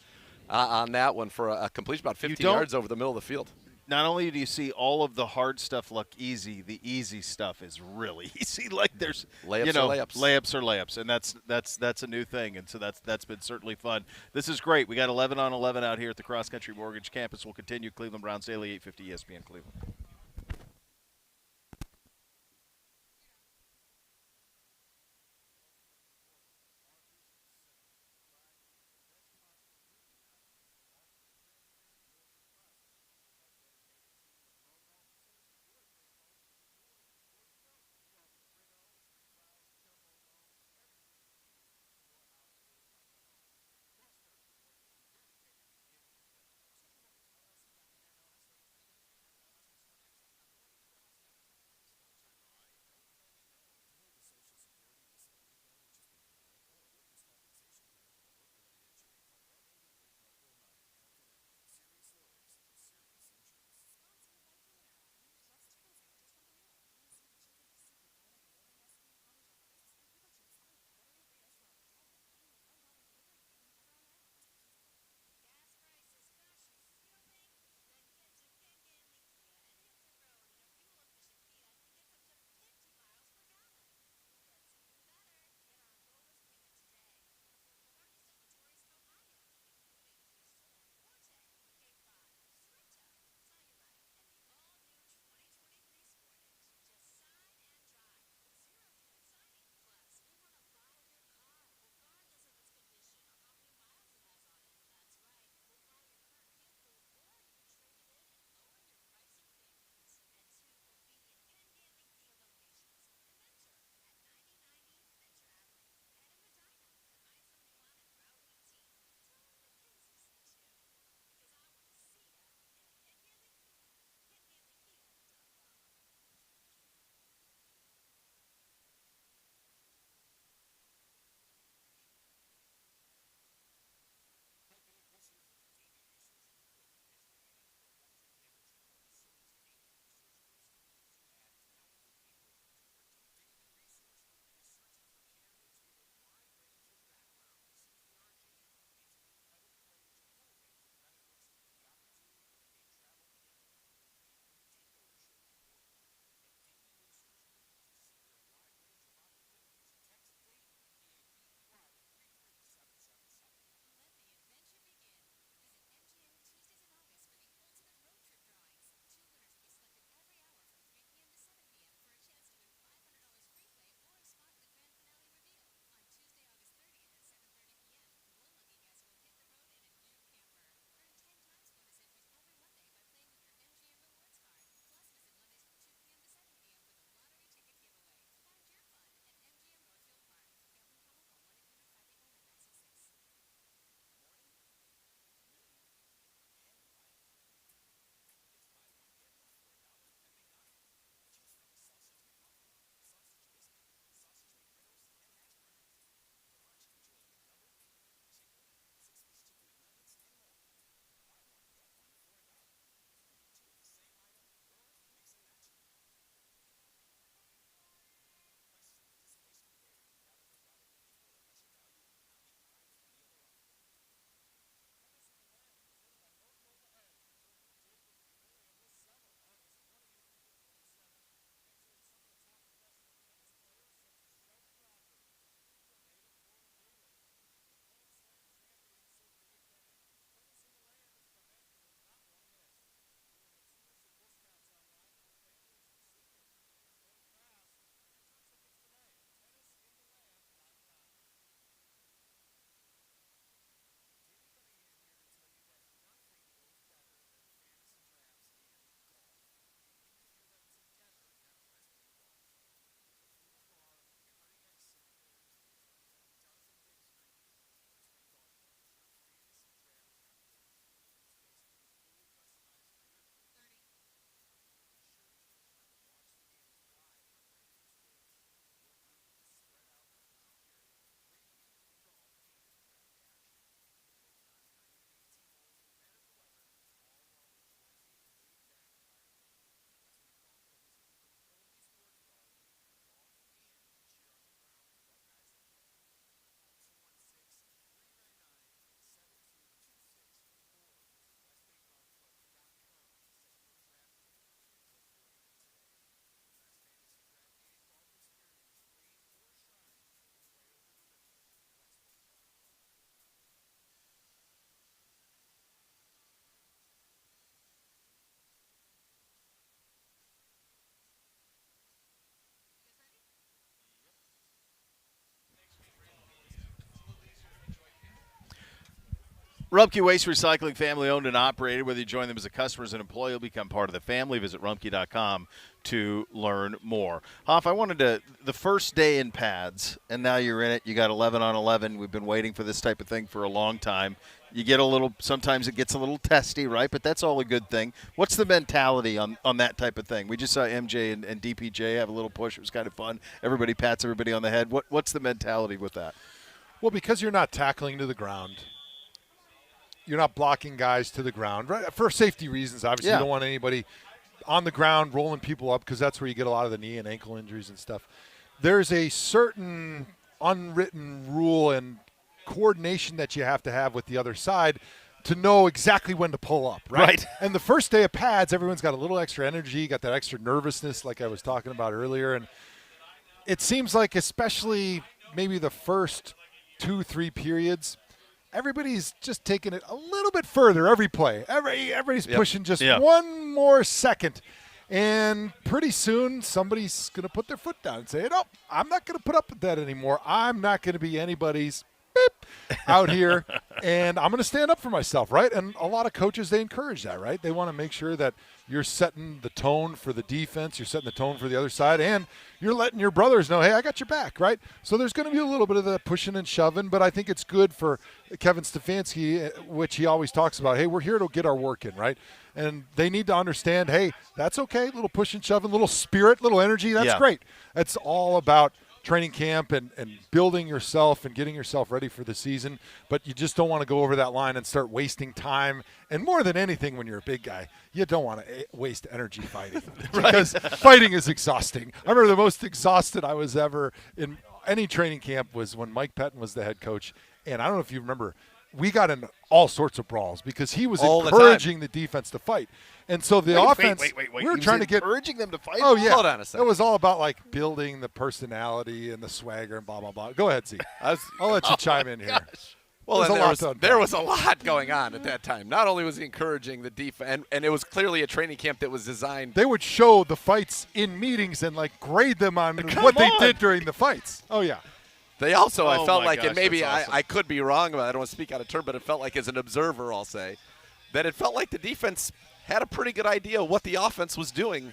Speaker 2: on that one for a completion about 15 yards over the middle of the field.
Speaker 3: Not only do you see all of the hard stuff look easy, the easy stuff is really easy. Like there's layups are layups, and that's a new thing, and so that's been certainly fun. This is great. We got 11 on 11 out here at the Cross Country Mortgage Campus. We'll continue. Cleveland Browns Daily, 850 ESPN Cleveland. Rumpke Waste Recycling, family owned and operated. Whether you join them as a customer or as an employee, you'll become part of the family. Visit rumpke.com to learn more. Hoff, I wanted to, the first day in pads, and now you're in it. You got 11 on 11. We've been waiting for this type of thing for a long time. You get a little, sometimes it gets a little testy, right? But that's all a good thing. What's the mentality on that type of thing? We just saw MJ and DPJ have a little push. It was kind of fun. Everybody pats everybody on the head. What's the mentality with that?
Speaker 1: Well, because you're not tackling to the ground, you're not blocking guys to the ground, right? For safety reasons, obviously. You don't want anybody on the ground rolling people up because that's where you get a lot of the knee and ankle injuries and stuff. There's a certain unwritten rule and coordination that you have to have with the other side to know exactly when to pull up, right? And the first day of pads, everyone's got a little extra energy, got that extra nervousness like I was talking about earlier. And it seems like especially maybe the first 2-3 periods, everybody's just taking it a little bit further every play. Everybody's pushing just one more second. And pretty soon somebody's going to put their foot down and say, no, I'm not going to put up with that anymore. I'm not going to be anybody's out here, and I'm going to stand up for myself, right? And a lot of coaches, they encourage that, right? They want to make sure that you're setting the tone for the defense, you're setting the tone for the other side, and you're letting your brothers know, hey, I got your back, right? So there's going to be a little bit of the pushing and shoving, but I think it's good for Kevin Stefanski, which he always talks about, hey, we're here to get our work in, right? And they need to understand, hey, that's okay, little push and shoving, little spirit, little energy, that's great. That's all about training camp and building yourself and getting yourself ready for the season, but you just don't want to go over that line and start wasting time. And more than anything, when you're a big guy, you don't want to waste energy fighting because fighting is exhausting. I remember the most exhausted I was ever in any training camp was when Mike Pettin was the head coach. And I don't know if you remember, we got in all sorts of brawls because he was encouraging the defense to fight. And so the offense, we were trying to get
Speaker 3: encouraging them to fight.
Speaker 1: Oh yeah,
Speaker 2: hold on a second.
Speaker 1: It was all about like building the personality and the swagger and blah blah blah. Go ahead, Z. I'll let you chime in here.
Speaker 2: Well, there was a lot going on at that time. Not only was he encouraging the defense, and it was clearly a training camp that was designed.
Speaker 1: They would show the fights in meetings and like grade them on they did during the fights. Oh yeah.
Speaker 2: They also, I felt like, and maybe I could be wrong about it, I don't want to speak out of turn, but it felt like as an observer, I'll say, that it felt like the defense had a pretty good idea of what the offense was doing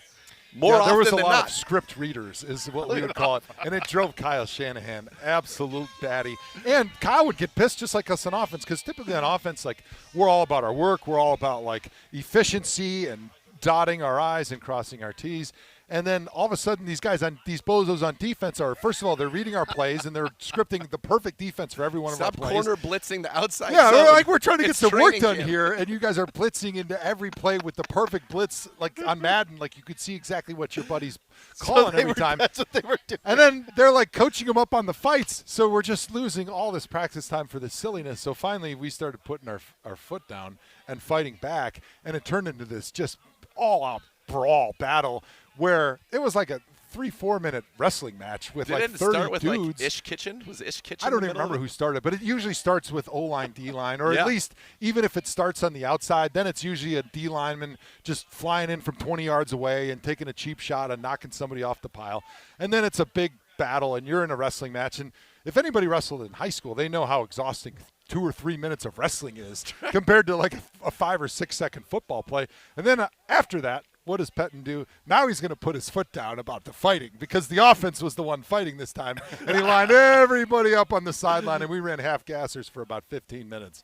Speaker 2: more often than not.
Speaker 1: There was a lot of script readers is what we would call it, and it drove Kyle Shanahan absolute batty. And Kyle would get pissed just like us on offense because typically on offense, like we're all about our work. We're all about like efficiency and dotting our I's and crossing our T's. And then all of a sudden, these bozos on defense are, first of all, they're reading our plays and they're scripting the perfect defense for every one of our plays.
Speaker 2: Stop corner blitzing the outside
Speaker 1: zone.
Speaker 2: Yeah,
Speaker 1: like we're trying to get some work done here, and you guys are blitzing into every play with the perfect blitz, like on Madden, like you could see exactly what your buddy's calling every time.
Speaker 3: That's what they were doing.
Speaker 1: And then they're like coaching them up on the fights, so we're just losing all this practice time for this silliness. So finally, we started putting our foot down and fighting back, and it turned into this just all-out brawl battle where it was like a 3-4 minute wrestling match with like 30 dudes. Did it start with
Speaker 2: like Ish Kitchen? Was Ish Kitchen?
Speaker 1: I don't even remember who started, but it usually starts with O-line, D-line, or at least even if it starts on the outside, then it's usually a D-lineman just flying in from 20 yards away and taking a cheap shot and knocking somebody off the pile. And then it's a big battle, and you're in a wrestling match. And if anybody wrestled in high school, they know how exhausting 2 or 3 minutes of wrestling is compared to like a 5 or 6 second football play. And then after that, what does Pettin do? Now he's going to put his foot down about the fighting because the offense was the one fighting this time. And he lined everybody up on the sideline, and we ran half-gassers for about 15 minutes.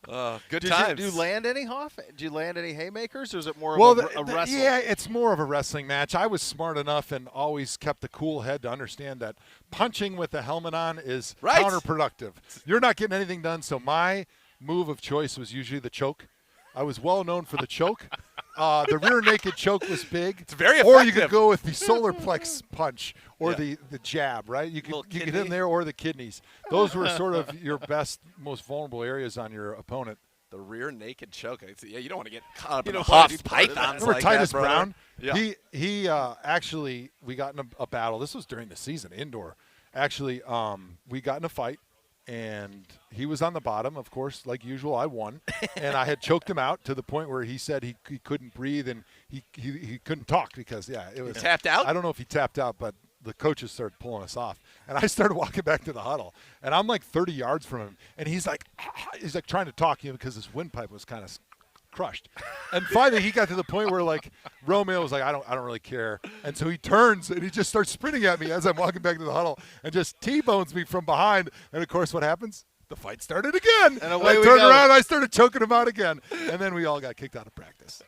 Speaker 2: Good times.
Speaker 3: Did you land any, Hoff? Did you land any haymakers, or is it more
Speaker 1: of
Speaker 3: a wrestling?
Speaker 1: Yeah, it's more of a wrestling match. I was smart enough and always kept a cool head to understand that punching with the helmet on is counterproductive. You're not getting anything done, so my move of choice was usually the choke. I was well known for the choke. The rear naked choke was big.
Speaker 2: It's very effective.
Speaker 1: Or you could go with the solar plex punch or the jab, right? You could get in there, or the kidneys. Those were sort of your best, most vulnerable areas on your opponent.
Speaker 2: The rear naked choke. Yeah, you don't want to get caught up in Hoff's pythons.
Speaker 1: Remember
Speaker 2: like
Speaker 1: Titus
Speaker 2: that,
Speaker 1: Brown?
Speaker 2: Yeah.
Speaker 1: He actually, we got in a battle. This was during the season, indoor. Actually, we got in a fight. And he was on the bottom, of course, like usual. I won, and I had choked him out to the point where he said he couldn't breathe and he couldn't talk because it was
Speaker 2: tapped out.
Speaker 1: I don't know if he tapped out, but the coaches started pulling us off, and I started walking back to the huddle, and I'm like 30 yards from him, and he's like trying to talk to him because his windpipe was kind of crushed. And finally he got to the point where like Romeo was like, I don't really care. And so he turns and he just starts sprinting at me as I'm walking back to the huddle and just T-bones me from behind. And of course what happens? The fight started again.
Speaker 3: And away
Speaker 1: I
Speaker 3: we
Speaker 1: turned
Speaker 3: go.
Speaker 1: around, I started choking him out again. And then we all got kicked out of practice.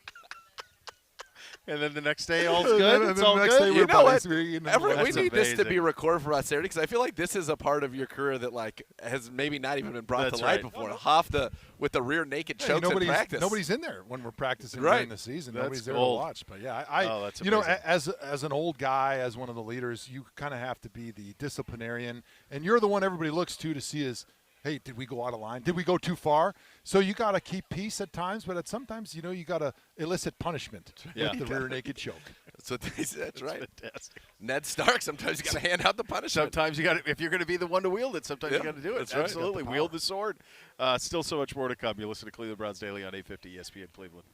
Speaker 3: And then the next day, all's good.
Speaker 1: And
Speaker 3: It's
Speaker 1: then
Speaker 3: all
Speaker 1: the next
Speaker 3: good.
Speaker 1: day
Speaker 2: You know what?
Speaker 1: we
Speaker 2: Everett, we need this to
Speaker 3: amazing.
Speaker 2: be recorded for posterity because I feel like this is a part of your career that like has maybe not even been brought
Speaker 3: That's
Speaker 2: to light
Speaker 3: right.
Speaker 2: before. Half with the rear naked
Speaker 1: Yeah,
Speaker 2: chokes in practice.
Speaker 1: nobody's in there when we're practicing
Speaker 2: Right.
Speaker 1: during the season.
Speaker 3: That's
Speaker 1: Nobody's there
Speaker 3: gold.
Speaker 1: to watch. But yeah,
Speaker 3: that's
Speaker 1: you know,
Speaker 3: amazing.
Speaker 1: as an old guy, as one of the leaders, you kind of have to be the disciplinarian, and you're the one everybody looks to see is, hey, did we go out of line? Did we go too far? So you got to keep peace at times, but at sometimes, you know, you got to elicit punishment with the rear naked choke.
Speaker 2: That's what they said. That's right.
Speaker 3: Fantastic.
Speaker 2: Ned Stark. Sometimes you got to hand out the punishment.
Speaker 3: Sometimes you got to, if you're going to be the one to wield it, sometimes you got to do it.
Speaker 2: that's right.
Speaker 3: Absolutely.
Speaker 1: Got the
Speaker 3: Wield the sword. Still so much more to come. You listen to Cleveland Browns Daily on 850 ESPN Cleveland.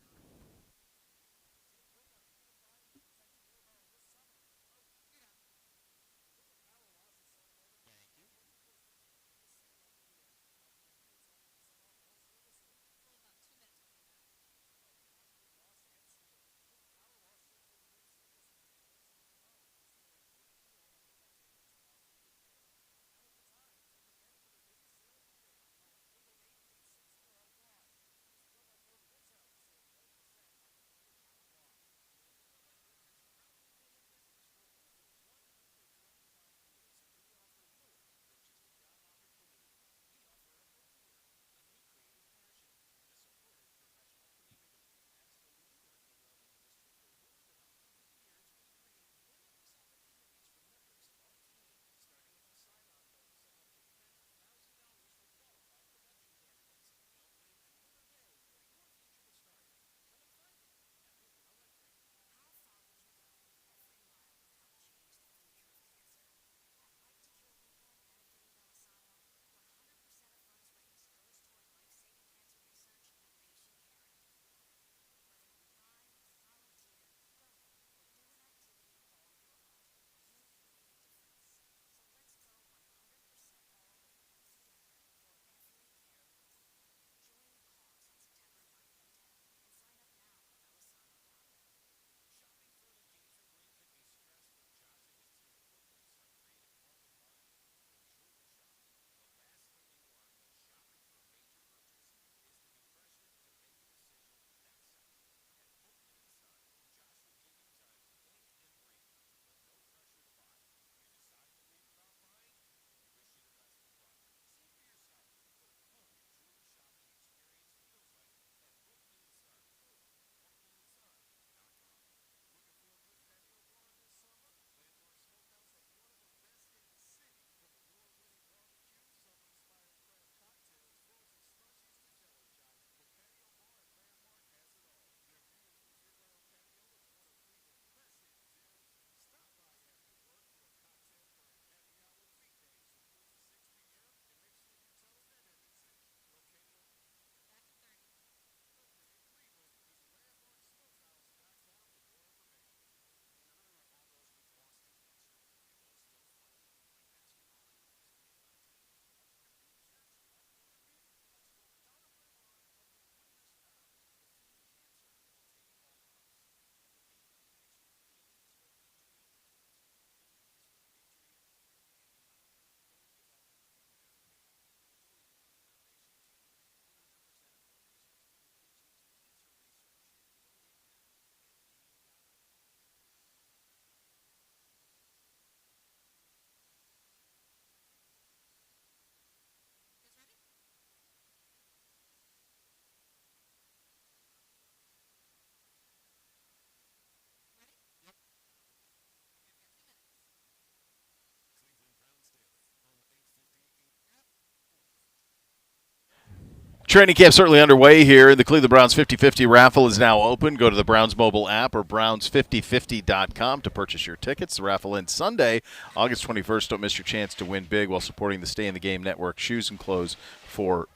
Speaker 3: Training camp certainly underway here. The Cleveland Browns 50-50 raffle is now open. Go to the Browns mobile app or browns5050.com to purchase your tickets. The raffle ends Sunday, August 21st. Don't miss your chance to win big while supporting the Stay in the Game Network shoes and clothes for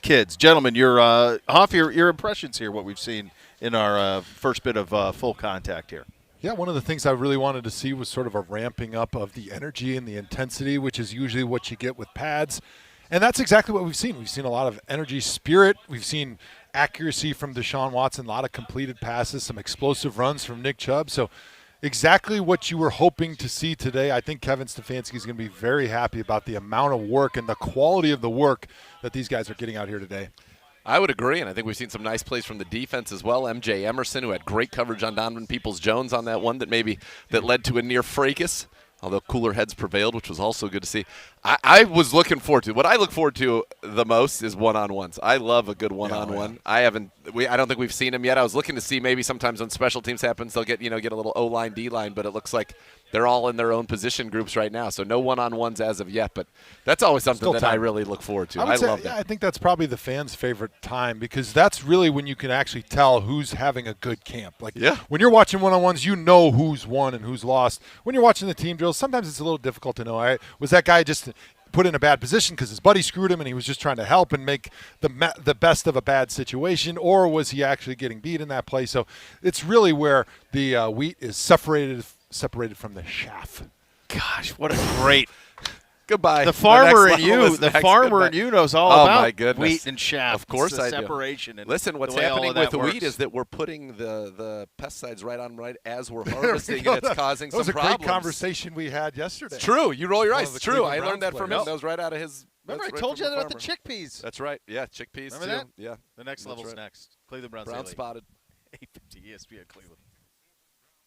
Speaker 3: kids. Gentlemen, Hoff, your impressions here, what we've seen in our first bit of full contact here.
Speaker 1: Yeah, one of the things I really wanted to see was sort of a ramping up of the energy and the intensity, which is usually what you get with pads. And that's exactly what we've seen. We've seen a lot of energy, spirit. We've seen accuracy from Deshaun Watson, a lot of completed passes, some explosive runs from Nick Chubb. So exactly what you were hoping to see today. I think Kevin Stefanski is going to be very happy about the amount of work and the quality of the work that these guys are getting out here today.
Speaker 2: I would agree, and I think we've seen some nice plays from the defense as well. MJ Emerson, who had great coverage on Donovan Peoples-Jones on that one that led to a near fracas, although cooler heads prevailed, which was also good to see. I was looking forward to. What I look forward to the most is one-on-ones. I love a good one-on-one. I don't think we've seen them yet. I was looking to see maybe sometimes when special teams happens, they'll get a little O-line, D-line, but it looks like they're all in their own position groups right now. So no one-on-ones as of yet, but that's always something that I really look forward to. I love that.
Speaker 1: I think that's probably the fans' favorite time because that's really when you can actually tell who's having a good camp. When you're watching one-on-ones, you know who's won and who's lost. When you're watching the team drills, sometimes it's a little difficult to know. Was that guy just put in a bad position because his buddy screwed him and he was just trying to help and make the best of a bad situation, or was he actually getting beat in that play? So it's really where the wheat is separated from the chaff.
Speaker 3: Gosh, what a great
Speaker 2: goodbye.
Speaker 3: The farmer in you knows all about
Speaker 2: my goodness.
Speaker 3: wheat and chaff.
Speaker 2: Of course,
Speaker 3: the
Speaker 2: I
Speaker 3: separation.
Speaker 2: do.
Speaker 3: And
Speaker 2: listen, what's happening with the wheat is that we're putting the pesticides right as we're harvesting, and it's causing some problems.
Speaker 1: That was a great conversation we had yesterday.
Speaker 2: It's true. You roll your eyes. It's true. I learned that from him. That was right out of his.
Speaker 3: Remember, I told you about the chickpeas.
Speaker 2: That's right. Yeah, chickpeas.
Speaker 3: Remember
Speaker 2: too.
Speaker 3: that?
Speaker 2: Yeah.
Speaker 3: The next level's next. Cleveland Browns.
Speaker 2: Brown spotted.
Speaker 3: 850 ESPN Cleveland.